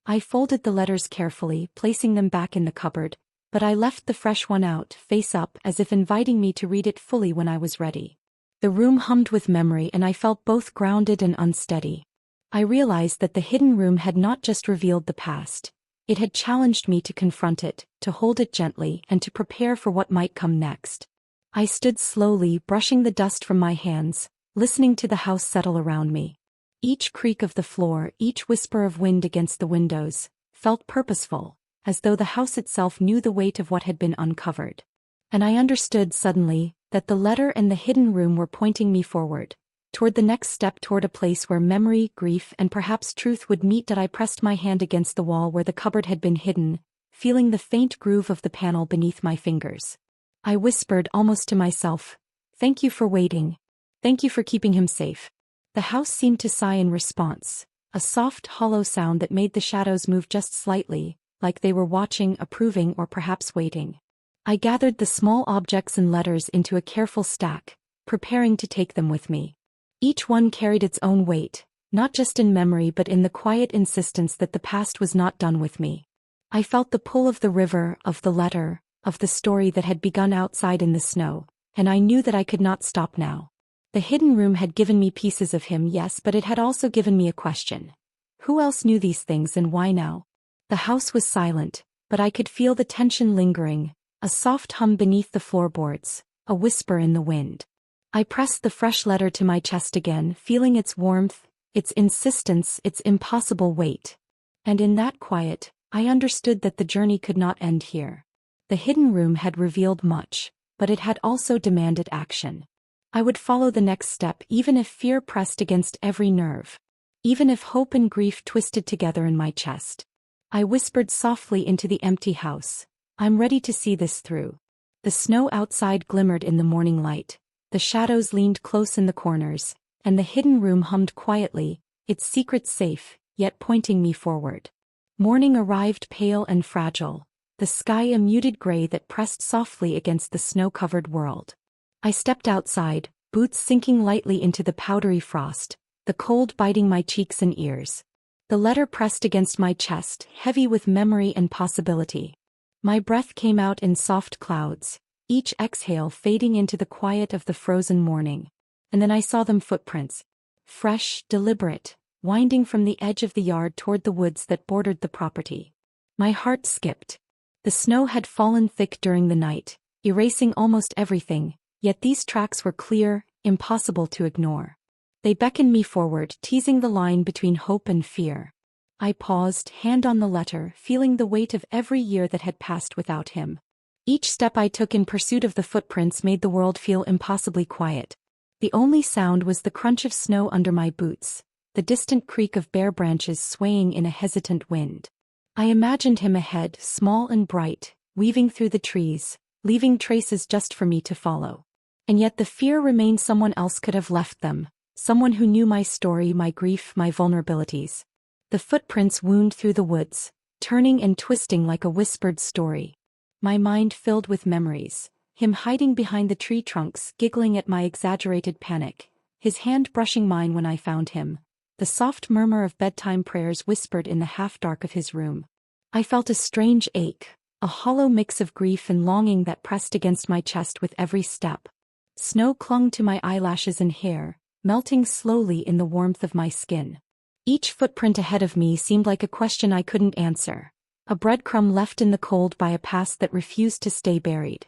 I folded the letters carefully, placing them back in the cupboard, but I left the fresh one out, face up, as if inviting me to read it fully when I was ready. The room hummed with memory and I felt both grounded and unsteady. I realized that the hidden room had not just revealed the past. It had challenged me to confront it, to hold it gently, and to prepare for what might come next. I stood slowly, brushing the dust from my hands, listening to the house settle around me. Each creak of the floor, each whisper of wind against the windows, felt purposeful, as though the house itself knew the weight of what had been uncovered. And I understood suddenly that the letter and the hidden room were pointing me forward, toward the next step, toward a place where memory, grief, and perhaps truth would meet. That I pressed my hand against the wall where the cupboard had been hidden, feeling the faint groove of the panel beneath my fingers. I whispered almost to myself, "Thank you for waiting. Thank you for keeping him safe." The house seemed to sigh in response, a soft, hollow sound that made the shadows move just slightly, like they were watching, approving, or perhaps waiting. I gathered the small objects and letters into a careful stack, preparing to take them with me. Each one carried its own weight, not just in memory but in the quiet insistence that the past was not done with me. I felt the pull of the river, of the letter, of the story that had begun outside in the snow, and I knew that I could not stop now. The hidden room had given me pieces of him, yes, but it had also given me a question. Who else knew these things and why now? The house was silent, but I could feel the tension lingering, a soft hum beneath the floorboards, a whisper in the wind. I pressed the fresh letter to my chest again, feeling its warmth, its insistence, its impossible weight. And in that quiet, I understood that the journey could not end here. The hidden room had revealed much, but it had also demanded action. I would follow the next step even if fear pressed against every nerve. Even if hope and grief twisted together in my chest. I whispered softly into the empty house, "I'm ready to see this through." The snow outside glimmered in the morning light, the shadows leaned close in the corners, and the hidden room hummed quietly, its secrets safe, yet pointing me forward. Morning arrived pale and fragile, the sky a muted gray that pressed softly against the snow-covered world. I stepped outside, boots sinking lightly into the powdery frost, the cold biting my cheeks and ears. The letter pressed against my chest, heavy with memory and possibility. My breath came out in soft clouds, each exhale fading into the quiet of the frozen morning. And then I saw them, footprints. Fresh, deliberate, winding from the edge of the yard toward the woods that bordered the property. My heart skipped. The snow had fallen thick during the night, erasing almost everything. Yet these tracks were clear, impossible to ignore. They beckoned me forward, teasing the line between hope and fear. I paused, hand on the letter, feeling the weight of every year that had passed without him. Each step I took in pursuit of the footprints made the world feel impossibly quiet. The only sound was the crunch of snow under my boots, the distant creak of bare branches swaying in a hesitant wind. I imagined him ahead, small and bright, weaving through the trees, leaving traces just for me to follow. And yet the fear remained someone else could have left them, someone who knew my story, my grief, my vulnerabilities. The footprints wound through the woods, turning and twisting like a whispered story. My mind filled with memories, him hiding behind the tree trunks, giggling at my exaggerated panic, his hand brushing mine when I found him, the soft murmur of bedtime prayers whispered in the half-dark of his room. I felt a strange ache, a hollow mix of grief and longing that pressed against my chest with every step. Snow clung to my eyelashes and hair, melting slowly in the warmth of my skin. Each footprint ahead of me seemed like a question I couldn't answer, a breadcrumb left in the cold by a past that refused to stay buried.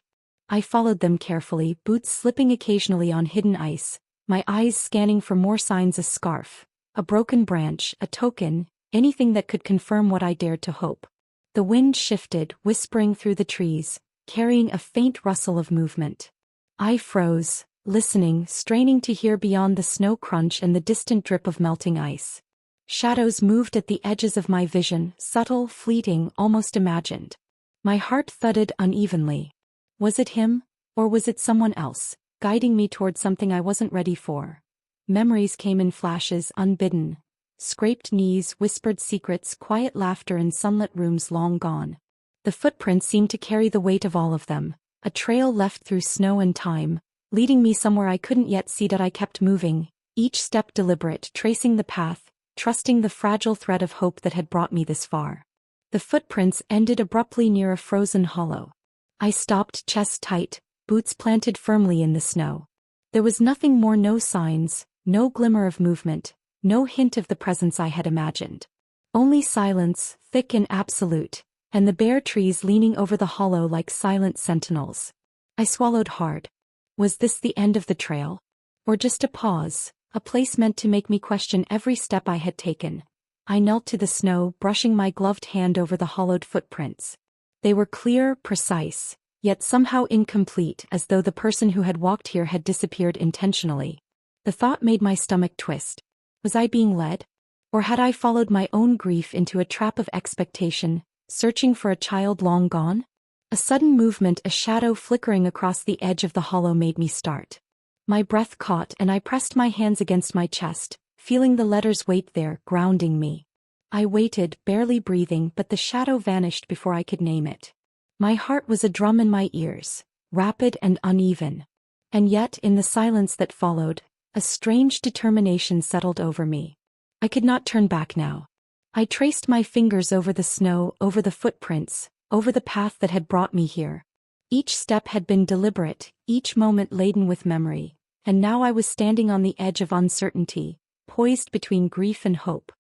I followed them carefully, boots slipping occasionally on hidden ice, my eyes scanning for more signs: a scarf, a broken branch, a token, anything that could confirm what I dared to hope. The wind shifted, whispering through the trees, carrying a faint rustle of movement. I froze, listening, straining to hear beyond the snow crunch and the distant drip of melting ice. Shadows moved at the edges of my vision, subtle, fleeting, almost imagined. My heart thudded unevenly. Was it him, or was it someone else, guiding me toward something I wasn't ready for? Memories came in flashes, unbidden. Scraped knees, whispered secrets, quiet laughter in sunlit rooms long gone. The footprints seemed to carry the weight of all of them, a trail left through snow and time, leading me somewhere I couldn't yet see. That I kept moving, each step deliberate, tracing the path, trusting the fragile thread of hope that had brought me this far. The footprints ended abruptly near a frozen hollow. I stopped, chest tight, boots planted firmly in the snow. There was nothing more, no signs, no glimmer of movement, no hint of the presence I had imagined. Only silence, thick and absolute, and the bare trees leaning over the hollow like silent sentinels. I swallowed hard. Was this the end of the trail? Or just a pause, a place meant to make me question every step I had taken? I knelt to the snow, brushing my gloved hand over the hollowed footprints. They were clear, precise, yet somehow incomplete, as though the person who had walked here had disappeared intentionally. The thought made my stomach twist. Was I being led? Or had I followed my own grief into a trap of expectation, searching for a child long gone? A sudden movement, a shadow flickering across the edge of the hollow, made me start. My breath caught and I pressed my hands against my chest, feeling the letter's weight there, grounding me. I waited, barely breathing, but the shadow vanished before I could name it. My heart was a drum in my ears, rapid and uneven. And yet, in the silence that followed, a strange determination settled over me. I could not turn back now. I traced my fingers over the snow, over the footprints, over the path that had brought me here. Each step had been deliberate, each moment laden with memory, and now I was standing on the edge of uncertainty, poised between grief and hope.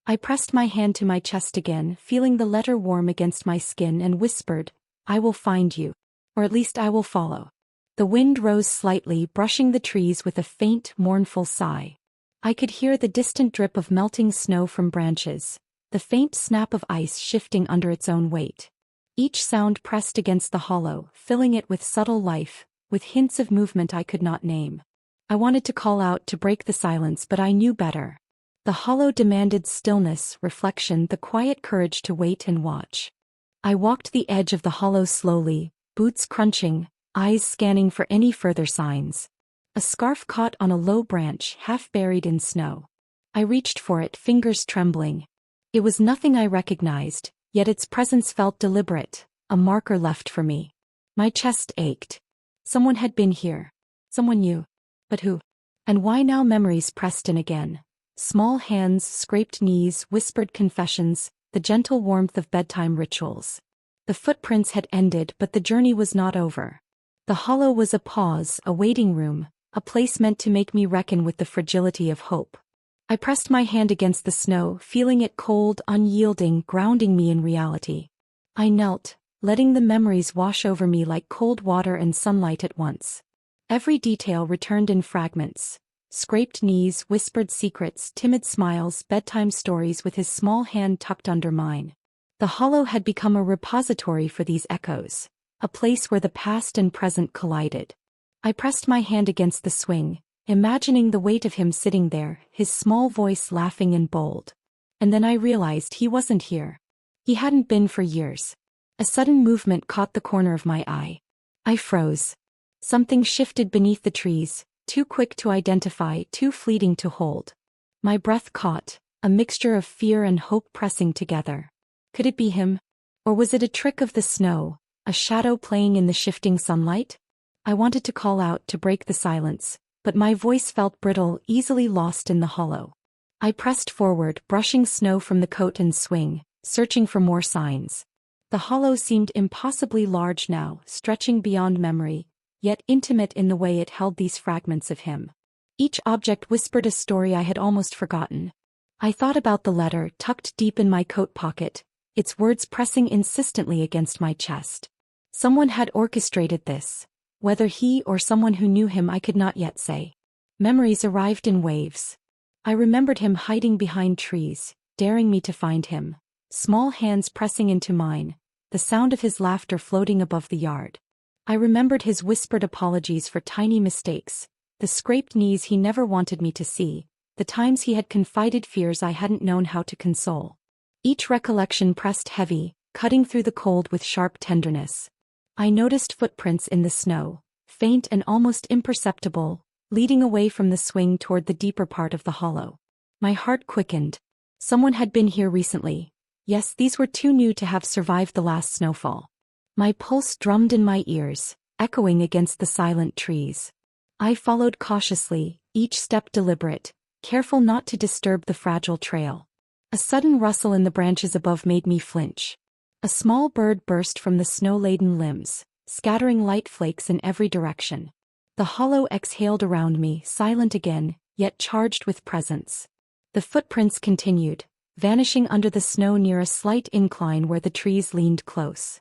I pressed my hand to my chest again, feeling the letter warm against my skin, and whispered, "I will find you. Or at least I will follow." The wind rose slightly, brushing the trees with a faint, mournful sigh. I could hear the distant drip of melting snow from branches, the faint snap of ice shifting under its own weight. Each sound pressed against the hollow, filling it with subtle life, with hints of movement I could not name. I wanted to call out, to break the silence, but I knew better. The hollow demanded stillness, reflection, the quiet courage to wait and watch. I walked the edge of the hollow slowly, boots crunching, eyes scanning for any further signs. A scarf caught on a low branch, half buried in snow. I reached for it, fingers trembling. It was nothing I recognized, yet its presence felt deliberate, a marker left for me. My chest ached. Someone had been here. Someone new. But who? And why now? Memories pressed in again. Small hands, scraped knees, whispered confessions, the gentle warmth of bedtime rituals. The footprints had ended, but the journey was not over. The hollow was a pause, a waiting room, a place meant to make me reckon with the fragility of hope. I pressed my hand against the snow, feeling it cold, unyielding, grounding me in reality. I knelt, letting the memories wash over me like cold water and sunlight at once. Every detail returned in fragments. Scraped knees, whispered secrets, timid smiles, bedtime stories, with his small hand tucked under mine. The hollow had become a repository for these echoes, a place where the past and present collided. I pressed my hand against the swing, imagining the weight of him sitting there, his small voice laughing and bold. And then I realized he wasn't here. He hadn't been for years. A sudden movement caught the corner of my eye. I froze. Something shifted beneath the trees, too quick to identify, too fleeting to hold. My breath caught, a mixture of fear and hope pressing together. Could it be him? Or was it a trick of the snow, a shadow playing in the shifting sunlight? I wanted to call out to break the silence, but my voice felt brittle, easily lost in the hollow. I pressed forward, brushing snow from the coat and swing, searching for more signs. The hollow seemed impossibly large now, stretching beyond memory, yet intimate in the way it held these fragments of him. Each object whispered a story I had almost forgotten. I thought about the letter tucked deep in my coat pocket, its words pressing insistently against my chest. Someone had orchestrated this. Whether he or someone who knew him I could not yet say. Memories arrived in waves. I remembered him hiding behind trees, daring me to find him. Small hands pressing into mine, the sound of his laughter floating above the yard. I remembered his whispered apologies for tiny mistakes, the scraped knees he never wanted me to see, the times he had confided fears I hadn't known how to console. Each recollection pressed heavy, cutting through the cold with sharp tenderness. I noticed footprints in the snow, faint and almost imperceptible, leading away from the swing toward the deeper part of the hollow. My heart quickened. Someone had been here recently. Yes, these were too new to have survived the last snowfall. My pulse drummed in my ears, echoing against the silent trees. I followed cautiously, each step deliberate, careful not to disturb the fragile trail. A sudden rustle in the branches above made me flinch. A small bird burst from the snow-laden limbs, scattering light flakes in every direction. The hollow exhaled around me, silent again, yet charged with presence. The footprints continued, vanishing under the snow near a slight incline where the trees leaned close.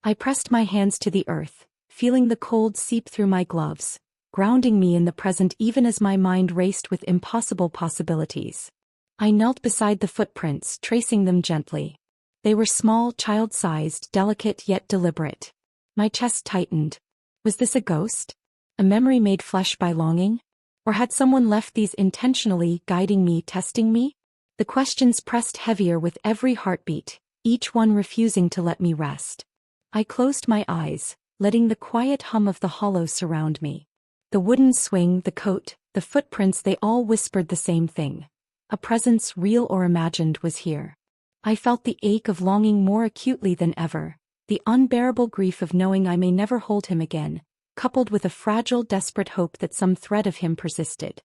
I pressed my hands to the earth, feeling the cold seep through my gloves, grounding me in the present even as my mind raced with impossible possibilities. I knelt beside the footprints, tracing them gently. They were small, child-sized, delicate yet deliberate. My chest tightened. Was this a ghost? A memory made flesh by longing? Or had someone left these intentionally, guiding me, testing me? The questions pressed heavier with every heartbeat, each one refusing to let me rest. I closed my eyes, letting the quiet hum of the hollow surround me. The wooden swing, the coat, the footprints, they all whispered the same thing. A presence, real or imagined, was here. I felt the ache of longing more acutely than ever, the unbearable grief of knowing I may never hold him again, coupled with a fragile, desperate hope that some thread of him persisted.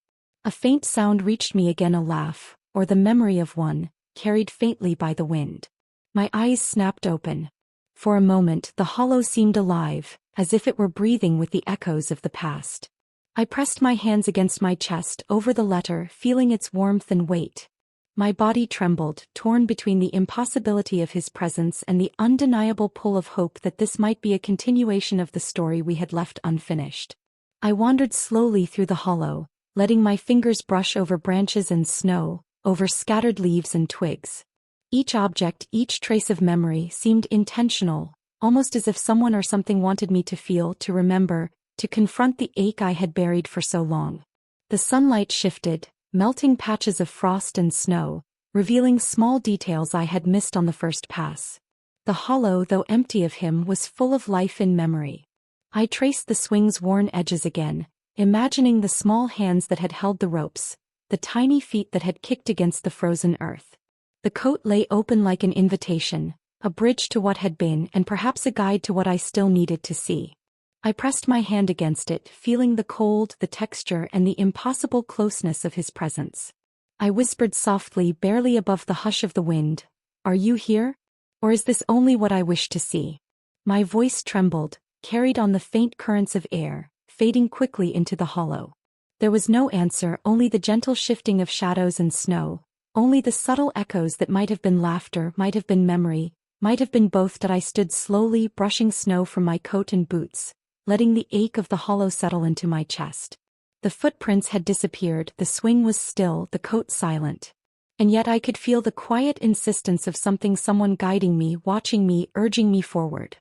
A faint sound reached me again, a laugh, or the memory of one, carried faintly by the wind. My eyes snapped open. For a moment the hollow seemed alive, as if it were breathing with the echoes of the past. I pressed my hands against my chest over the letter, feeling its warmth and weight. My body trembled, torn between the impossibility of his presence and the undeniable pull of hope that this might be a continuation of the story we had left unfinished. I wandered slowly through the hollow, letting my fingers brush over branches and snow, over scattered leaves and twigs. Each object, each trace of memory seemed intentional, almost as if someone or something wanted me to feel, to remember, to confront the ache I had buried for so long. The sunlight shifted, melting patches of frost and snow, revealing small details I had missed on the first pass. The hollow, though empty of him, was full of life in memory. I traced the swing's worn edges again, imagining the small hands that had held the ropes, the tiny feet that had kicked against the frozen earth. The coat lay open like an invitation, a bridge to what had been and perhaps a guide to what I still needed to see. I pressed my hand against it, feeling the cold, the texture, and the impossible closeness of his presence. I whispered softly, barely above the hush of the wind, "Are you here? Or is this only what I wish to see?" My voice trembled, carried on the faint currents of air, fading quickly into the hollow. There was no answer, only the gentle shifting of shadows and snow, only the subtle echoes that might have been laughter, might have been memory, might have been both. That I stood slowly, brushing snow from my coat and boots, letting the ache of the hollow settle into my chest. The footprints had disappeared, the swing was still, the coat silent. And yet I could feel the quiet insistence of something, someone guiding me, watching me, urging me forward.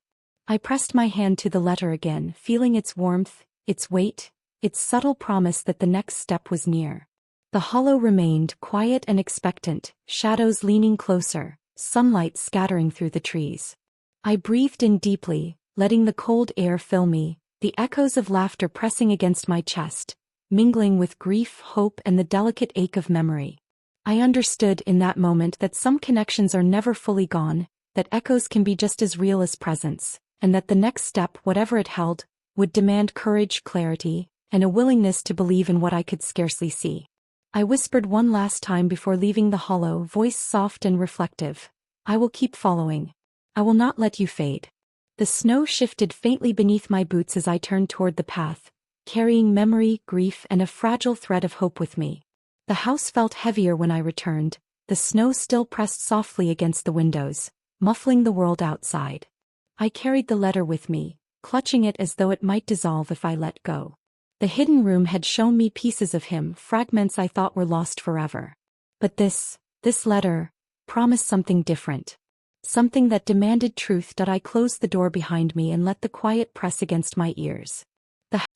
I pressed my hand to the letter again, feeling its warmth, its weight, its subtle promise that the next step was near. The hollow remained, quiet and expectant, shadows leaning closer, sunlight scattering through the trees. I breathed in deeply, letting the cold air fill me, the echoes of laughter pressing against my chest, mingling with grief, hope, and the delicate ache of memory. I understood in that moment that some connections are never fully gone, that echoes can be just as real as presence, and that the next step, whatever it held, would demand courage, clarity, and a willingness to believe in what I could scarcely see. I whispered one last time before leaving the hollow, voice soft and reflective. I will keep following. I will not let you fade. The snow shifted faintly beneath my boots as I turned toward the path, carrying memory, grief, and a fragile thread of hope with me. The house felt heavier when I returned, the snow still pressed softly against the windows, muffling the world outside. I carried the letter with me, clutching it as though it might dissolve if I let go. The hidden room had shown me pieces of him, fragments I thought were lost forever. But this letter, promised something different. Something that demanded truth. That I closed the door behind me and let the quiet press against my ears.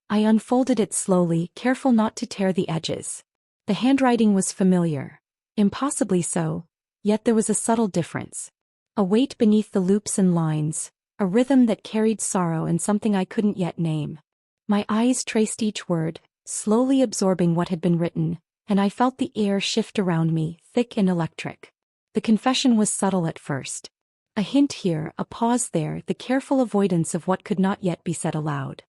I unfolded it slowly, careful not to tear the edges. The handwriting was familiar. Impossibly so, yet there was a subtle difference. A weight beneath the loops and lines, a rhythm that carried sorrow and something I couldn't yet name. My eyes traced each word, slowly absorbing what had been written, and I felt the air shift around me, thick and electric. The confession was subtle at first. A hint here, a pause there, the careful avoidance of what could not yet be said aloud.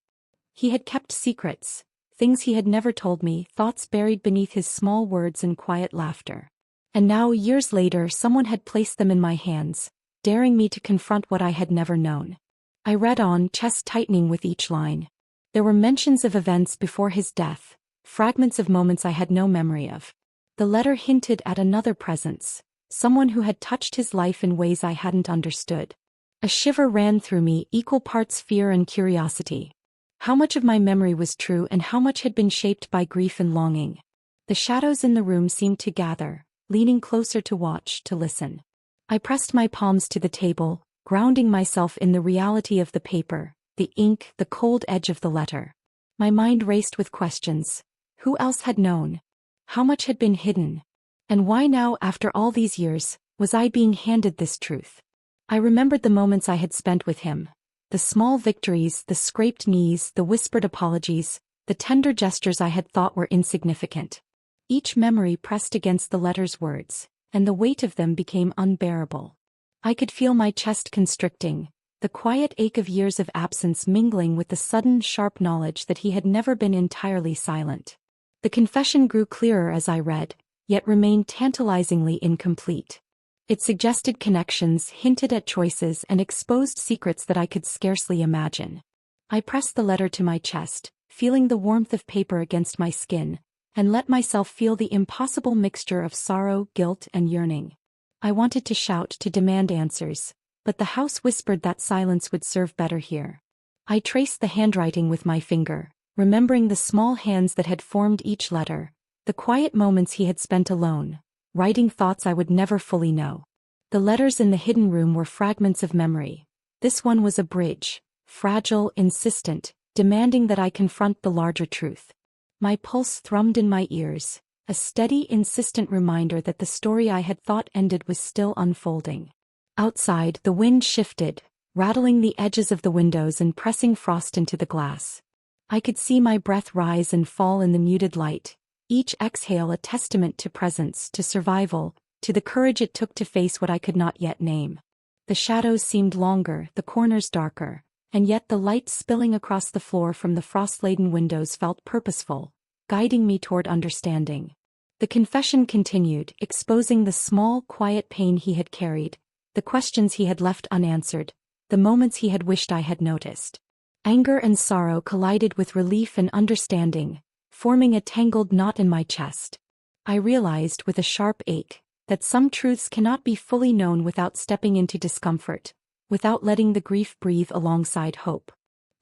He had kept secrets, things he had never told me, thoughts buried beneath his small words and quiet laughter. And now, years later, someone had placed them in my hands, daring me to confront what I had never known. I read on, chest tightening with each line. There were mentions of events before his death, fragments of moments I had no memory of. The letter hinted at another presence, someone who had touched his life in ways I hadn't understood. A shiver ran through me, equal parts fear and curiosity. How much of my memory was true and how much had been shaped by grief and longing? The shadows in the room seemed to gather, leaning closer to watch, to listen. I pressed my palms to the table, grounding myself in the reality of the paper, the ink, the cold edge of the letter. My mind raced with questions. Who else had known? How much had been hidden? And why now, after all these years, was I being handed this truth? I remembered the moments I had spent with him. The small victories, the scraped knees, the whispered apologies, the tender gestures I had thought were insignificant. Each memory pressed against the letter's words, and the weight of them became unbearable. I could feel my chest constricting, the quiet ache of years of absence mingling with the sudden, sharp knowledge that he had never been entirely silent. The confession grew clearer as I read, yet remained tantalizingly incomplete. It suggested connections, hinted at choices, and exposed secrets that I could scarcely imagine. I pressed the letter to my chest, feeling the warmth of paper against my skin, and let myself feel the impossible mixture of sorrow, guilt, and yearning. I wanted to shout, to demand answers, but the house whispered that silence would serve better here. I traced the handwriting with my finger, remembering the small hands that had formed each letter, the quiet moments he had spent alone, writing thoughts I would never fully know. The letters in the hidden room were fragments of memory. This one was a bridge, fragile, insistent, demanding that I confront the larger truth. My pulse thrummed in my ears, a steady, insistent reminder that the story I had thought ended was still unfolding. Outside, the wind shifted, rattling the edges of the windows and pressing frost into the glass. I could see my breath rise and fall in the muted light, each exhale a testament to presence, to survival, to the courage it took to face what I could not yet name. The shadows seemed longer, the corners darker, and yet the light spilling across the floor from the frost-laden windows felt purposeful, guiding me toward understanding. The confession continued, exposing the small, quiet pain he had carried, the questions he had left unanswered, the moments he had wished I had noticed. Anger and sorrow collided with relief and understanding, forming a tangled knot in my chest. I realized, with a sharp ache, that some truths cannot be fully known without stepping into discomfort, without letting the grief breathe alongside hope.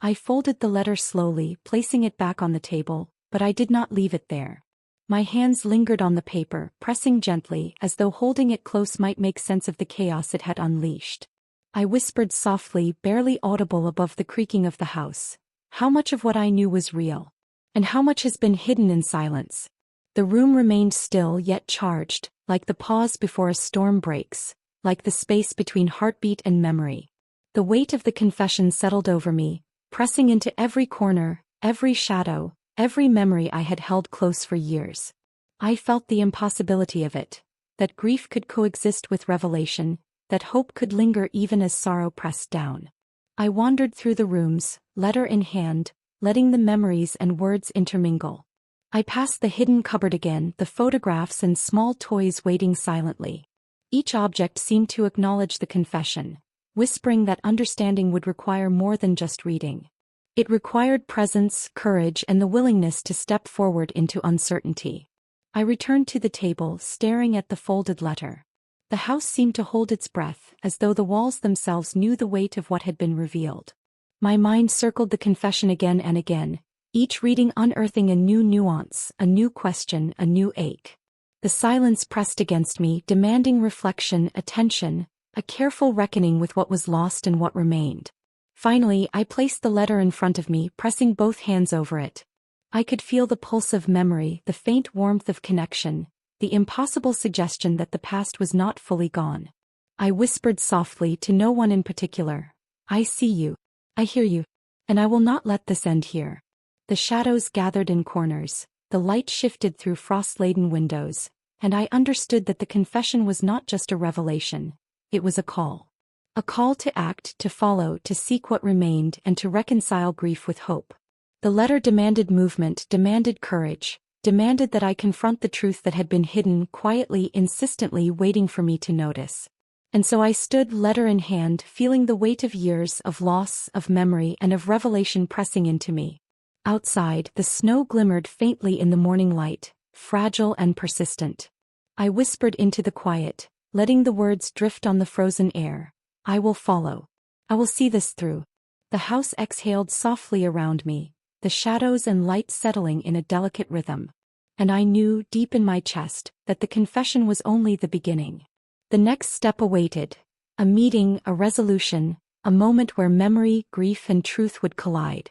I folded the letter slowly, placing it back on the table, but I did not leave it there. My hands lingered on the paper, pressing gently, as though holding it close might make sense of the chaos it had unleashed. I whispered softly, barely audible above the creaking of the house. How much of what I knew was real? And how much has been hidden in silence? The room remained still yet charged, like the pause before a storm breaks, like the space between heartbeat and memory. The weight of the confession settled over me, pressing into every corner, every shadow, every memory I had held close for years. I felt the impossibility of it, that grief could coexist with revelation, that hope could linger even as sorrow pressed down. I wandered through the rooms, letter in hand, letting the memories and words intermingle. I passed the hidden cupboard again, the photographs and small toys waiting silently. Each object seemed to acknowledge the confession, whispering that understanding would require more than just reading. It required presence, courage, and the willingness to step forward into uncertainty. I returned to the table, staring at the folded letter. The house seemed to hold its breath, as though the walls themselves knew the weight of what had been revealed. My mind circled the confession again and again, each reading unearthing a new nuance, a new question, a new ache. The silence pressed against me, demanding reflection, attention, a careful reckoning with what was lost and what remained. Finally, I placed the letter in front of me, pressing both hands over it. I could feel the pulse of memory, the faint warmth of connection, the impossible suggestion that the past was not fully gone. I whispered softly to no one in particular, "I see you. I hear you. And I will not let this end here." The shadows gathered in corners, the light shifted through frost-laden windows, and I understood that the confession was not just a revelation, it was a call. A call to act, to follow, to seek what remained, and to reconcile grief with hope. The letter demanded movement, demanded courage, demanded that I confront the truth that had been hidden, quietly, insistently waiting for me to notice. And so I stood, letter in hand, feeling the weight of years, of loss, of memory, and of revelation pressing into me. Outside, the snow glimmered faintly in the morning light, fragile and persistent. I whispered into the quiet, letting the words drift on the frozen air. "I will follow. I will see this through." The house exhaled softly around me, the shadows and light settling in a delicate rhythm. And I knew, deep in my chest, that the confession was only the beginning. The next step awaited, a meeting, a resolution, a moment where memory, grief, and truth would collide.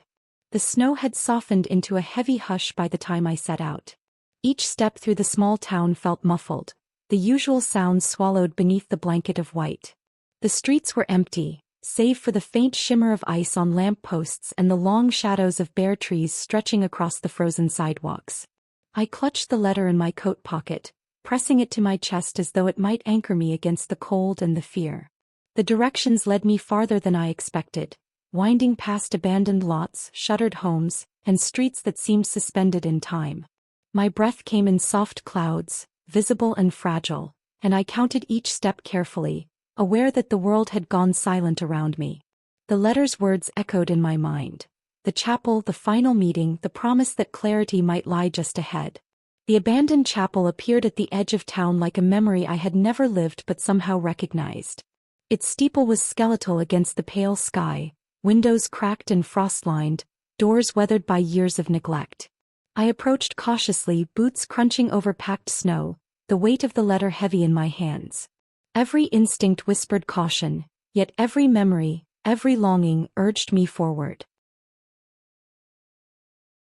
The snow had softened into a heavy hush by the time I set out. Each step through the small town felt muffled, the usual sounds swallowed beneath the blanket of white. The streets were empty, save for the faint shimmer of ice on lamp posts and the long shadows of bare trees stretching across the frozen sidewalks. I clutched the letter in my coat pocket, pressing it to my chest as though it might anchor me against the cold and the fear. The directions led me farther than I expected, winding past abandoned lots, shuttered homes, and streets that seemed suspended in time. My breath came in soft clouds, visible and fragile, and I counted each step carefully, aware that the world had gone silent around me. The letter's words echoed in my mind. The chapel, the final meeting, the promise that clarity might lie just ahead. The abandoned chapel appeared at the edge of town like a memory I had never lived but somehow recognized. Its steeple was skeletal against the pale sky, windows cracked and frost-lined, doors weathered by years of neglect. I approached cautiously, boots crunching over packed snow, the weight of the letter heavy in my hands. Every instinct whispered caution, yet every memory, every longing urged me forward.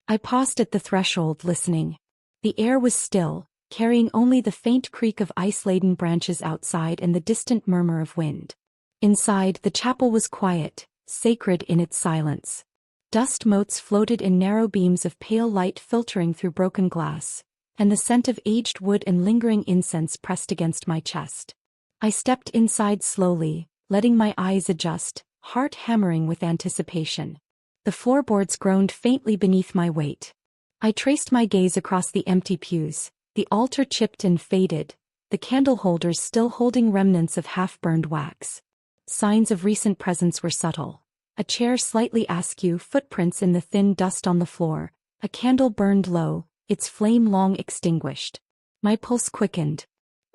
I paused at the threshold, listening. The air was still, carrying only the faint creak of ice-laden branches outside and the distant murmur of wind. Inside, the chapel was quiet, sacred in its silence. Dust motes floated in narrow beams of pale light filtering through broken glass, and the scent of aged wood and lingering incense pressed against my chest. I stepped inside slowly, letting my eyes adjust, heart hammering with anticipation. The floorboards groaned faintly beneath my weight. I traced my gaze across the empty pews, the altar chipped and faded, the candle holders still holding remnants of half-burned wax. Signs of recent presence were subtle. A chair slightly askew, footprints in the thin dust on the floor, a candle burned low, its flame long extinguished. My pulse quickened.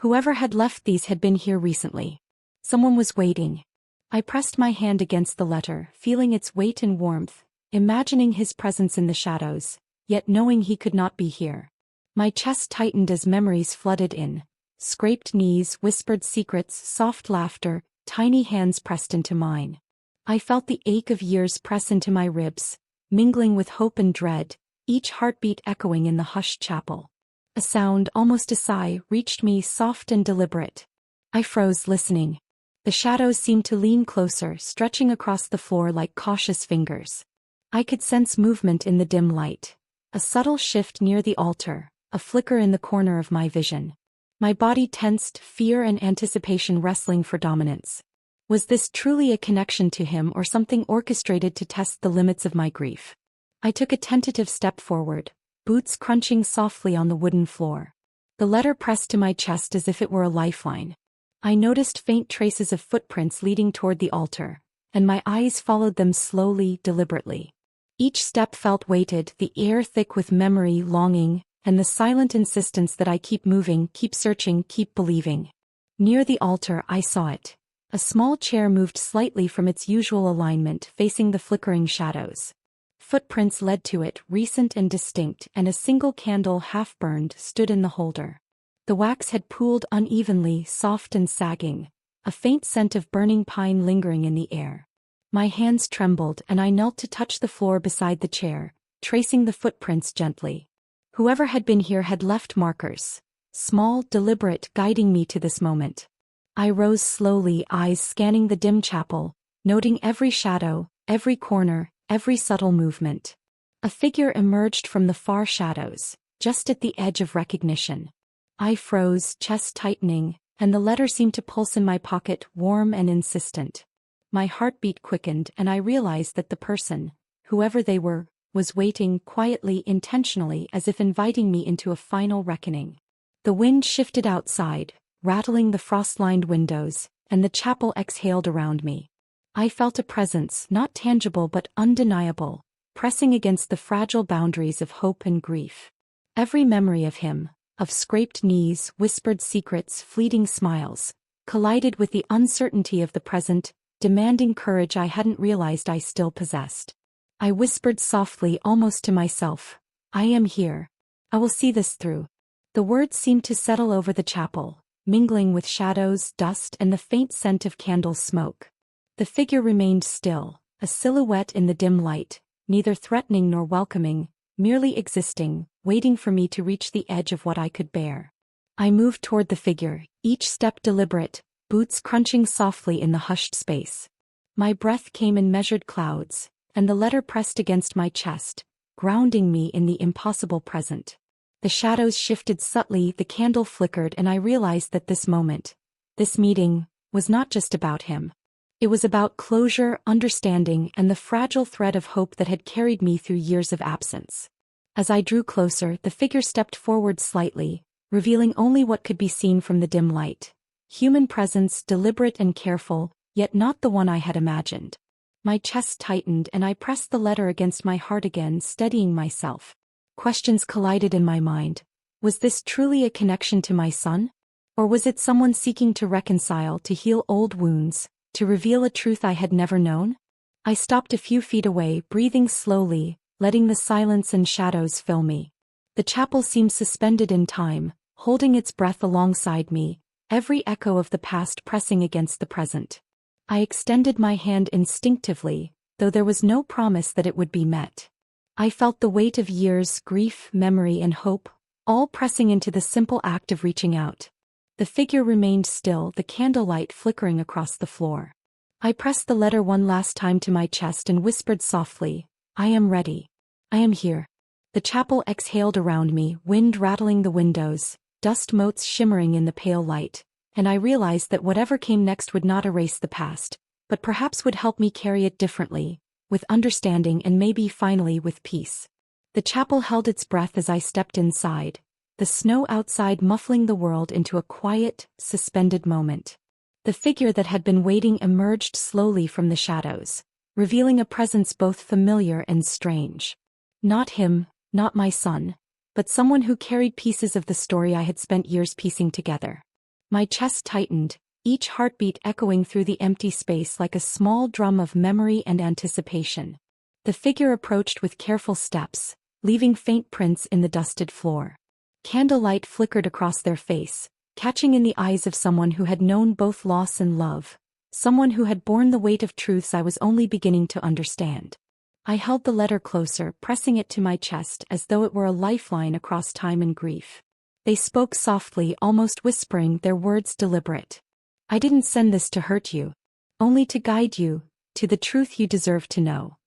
Whoever had left these had been here recently. Someone was waiting. I pressed my hand against the letter, feeling its weight and warmth, imagining his presence in the shadows, yet knowing he could not be here. My chest tightened as memories flooded in. Scraped knees, whispered secrets, soft laughter, tiny hands pressed into mine. I felt the ache of years press into my ribs, mingling with hope and dread, each heartbeat echoing in the hushed chapel. A sound, almost a sigh, reached me, soft and deliberate. I froze, listening. The shadows seemed to lean closer, stretching across the floor like cautious fingers. I could sense movement in the dim light. A subtle shift near the altar, a flicker in the corner of my vision. My body tensed, fear and anticipation wrestling for dominance. Was this truly a connection to him or something orchestrated to test the limits of my grief? I took a tentative step forward, boots crunching softly on the wooden floor. The letter pressed to my chest as if it were a lifeline. I noticed faint traces of footprints leading toward the altar, and my eyes followed them slowly, deliberately. Each step felt weighted, the air thick with memory, longing, and the silent insistence that I keep moving, keep searching, keep believing. Near the altar I saw it. A small chair moved slightly from its usual alignment, facing the flickering shadows. Footprints led to it, recent and distinct, and a single candle, half-burned, stood in the holder. The wax had pooled unevenly, soft and sagging, a faint scent of burning pine lingering in the air. My hands trembled and I knelt to touch the floor beside the chair, tracing the footprints gently. Whoever had been here had left markers, small, deliberate, guiding me to this moment. I rose slowly, eyes scanning the dim chapel, noting every shadow, every corner, every subtle movement. A figure emerged from the far shadows, just at the edge of recognition. I froze, chest tightening, and the letter seemed to pulse in my pocket, warm and insistent. My heartbeat quickened and I realized that the person, whoever they were, was waiting quietly, intentionally, as if inviting me into a final reckoning. The wind shifted outside, rattling the frost-lined windows, and the chapel exhaled around me. I felt a presence, not tangible but undeniable, pressing against the fragile boundaries of hope and grief. Every memory of him, of scraped knees, whispered secrets, fleeting smiles, collided with the uncertainty of the present, demanding courage I hadn't realized I still possessed. I whispered softly, almost to myself, "I am here. I will see this through." The words seemed to settle over the chapel, mingling with shadows, dust, and the faint scent of candle smoke. The figure remained still, a silhouette in the dim light, neither threatening nor welcoming, merely existing, waiting for me to reach the edge of what I could bear. I moved toward the figure, each step deliberate, boots crunching softly in the hushed space. My breath came in measured clouds, and the letter pressed against my chest, grounding me in the impossible present. The shadows shifted subtly, the candle flickered, and I realized that this moment, this meeting, was not just about him. It was about closure, understanding, and the fragile thread of hope that had carried me through years of absence. As I drew closer, the figure stepped forward slightly, revealing only what could be seen from the dim light. Human presence, deliberate and careful, yet not the one I had imagined. My chest tightened and I pressed the letter against my heart again, steadying myself. Questions collided in my mind. Was this truly a connection to my son? Or was it someone seeking to reconcile, to heal old wounds, to reveal a truth I had never known? I stopped a few feet away, breathing slowly, letting the silence and shadows fill me. The chapel seemed suspended in time, holding its breath alongside me, every echo of the past pressing against the present. I extended my hand instinctively, though there was no promise that it would be met. I felt the weight of years, grief, memory, and hope, all pressing into the simple act of reaching out. The figure remained still, the candlelight flickering across the floor. I pressed the letter one last time to my chest and whispered softly, "I am ready. I am here." The chapel exhaled around me, wind rattling the windows, dust motes shimmering in the pale light, and I realized that whatever came next would not erase the past, but perhaps would help me carry it differently, with understanding and maybe finally with peace. The chapel held its breath as I stepped inside, the snow outside muffling the world into a quiet, suspended moment. The figure that had been waiting emerged slowly from the shadows, revealing a presence both familiar and strange. Not him, not my son, but someone who carried pieces of the story I had spent years piecing together. My chest tightened, each heartbeat echoing through the empty space like a small drum of memory and anticipation. The figure approached with careful steps, leaving faint prints in the dusted floor. Candlelight flickered across their face, catching in the eyes of someone who had known both loss and love, someone who had borne the weight of truths I was only beginning to understand. I held the letter closer, pressing it to my chest as though it were a lifeline across time and grief. They spoke softly, almost whispering, their words deliberate. "I didn't send this to hurt you. Only to guide you, to the truth you deserve to know."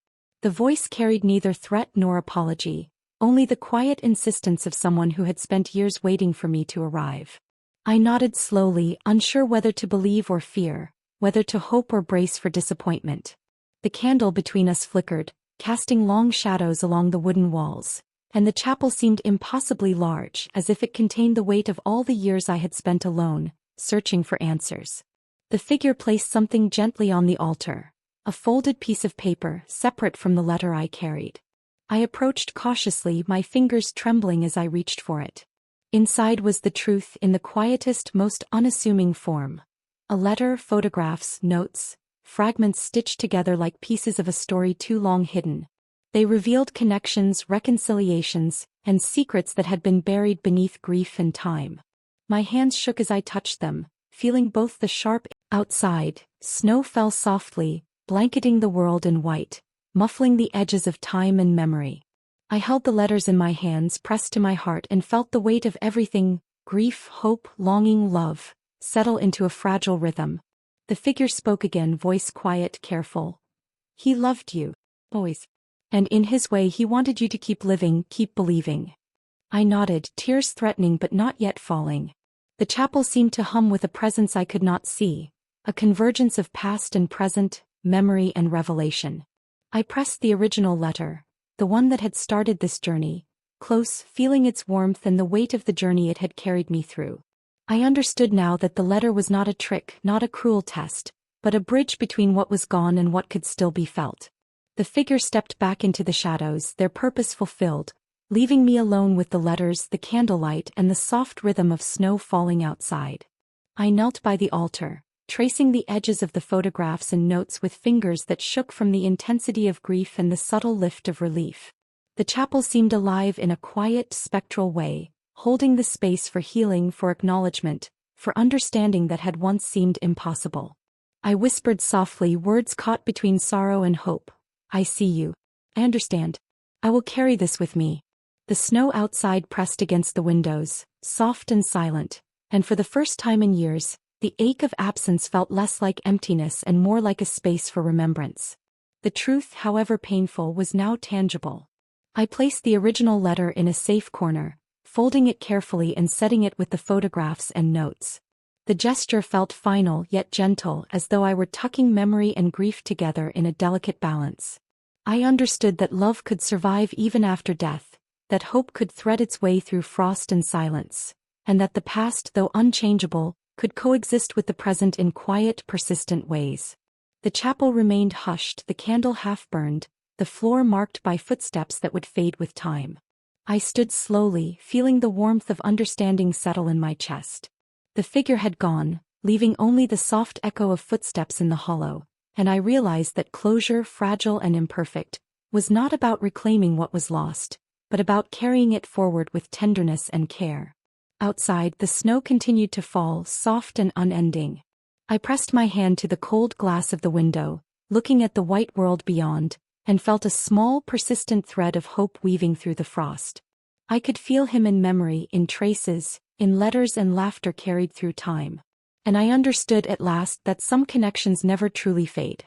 The voice carried neither threat nor apology, only the quiet insistence of someone who had spent years waiting for me to arrive. I nodded slowly, unsure whether to believe or fear, whether to hope or brace for disappointment. The candle between us flickered, casting long shadows along the wooden walls, and the chapel seemed impossibly large, as if it contained the weight of all the years I had spent alone, searching for answers. The figure placed something gently on the altar, a folded piece of paper separate from the letter I carried. I approached cautiously, my fingers trembling as I reached for it. Inside was the truth in the quietest, most unassuming form. A letter, photographs, notes, fragments stitched together like pieces of a story too long hidden. They revealed connections, reconciliations, and secrets that had been buried beneath grief and time. My hands shook as I touched them, feeling both the sharp. Outside, snow fell softly, blanketing the world in white, muffling the edges of time and memory. I held the letters in my hands, pressed to my heart, and felt the weight of everything, grief, hope, longing, love, settle into a fragile rhythm. The figure spoke again, voice quiet, careful. He loved you, always. And in his way he wanted you to keep living, keep believing. I nodded, tears threatening but not yet falling. The chapel seemed to hum with a presence I could not see, a convergence of past and present, memory and revelation. I pressed the original letter, the one that had started this journey, close, feeling its warmth and the weight of the journey it had carried me through. I understood now that the letter was not a trick, not a cruel test, but a bridge between what was gone and what could still be felt. The figure stepped back into the shadows, their purpose fulfilled, leaving me alone with the letters, the candlelight, and the soft rhythm of snow falling outside. I knelt by the altar, tracing the edges of the photographs and notes with fingers that shook from the intensity of grief and the subtle lift of relief. The chapel seemed alive in a quiet, spectral way, holding the space for healing, for acknowledgement, for understanding that had once seemed impossible. I whispered softly, words caught between sorrow and hope. I see you. I understand. I will carry this with me. The snow outside pressed against the windows, soft and silent, and for the first time in years, the ache of absence felt less like emptiness and more like a space for remembrance. The truth, however painful, was now tangible. I placed the original letter in a safe corner, folding it carefully and setting it with the photographs and notes. The gesture felt final yet gentle, as though I were tucking memory and grief together in a delicate balance. I understood that love could survive even after death, that hope could thread its way through frost and silence, and that the past, though unchangeable, could coexist with the present in quiet, persistent ways. The chapel remained hushed, the candle half burned, the floor marked by footsteps that would fade with time. I stood slowly, feeling the warmth of understanding settle in my chest. The figure had gone, leaving only the soft echo of footsteps in the hollow, and I realized that closure, fragile and imperfect, was not about reclaiming what was lost, but about carrying it forward with tenderness and care. Outside, the snow continued to fall, soft and unending. I pressed my hand to the cold glass of the window, looking at the white world beyond, and felt a small, persistent thread of hope weaving through the frost. I could feel him in memory, in traces, in letters and laughter carried through time. And I understood at last that some connections never truly fade.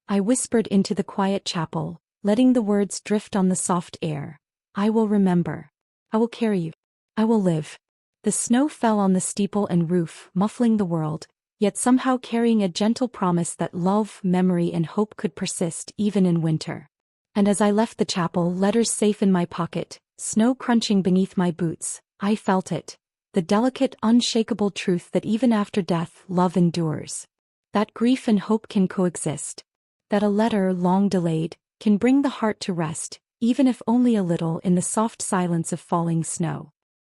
I whispered into the quiet chapel, letting the words drift on the soft air. I will remember. I will carry you. I will live. The snow fell on the steeple and roof, muffling the world, yet somehow carrying a gentle promise that love, memory and hope could persist even in winter. And as I left the chapel, letters safe in my pocket, snow crunching beneath my boots, I felt it. The delicate, unshakable truth that even after death, love endures. That grief and hope can coexist. That a letter, long delayed, can bring the heart to rest, even if only a little, in the soft silence of falling snow.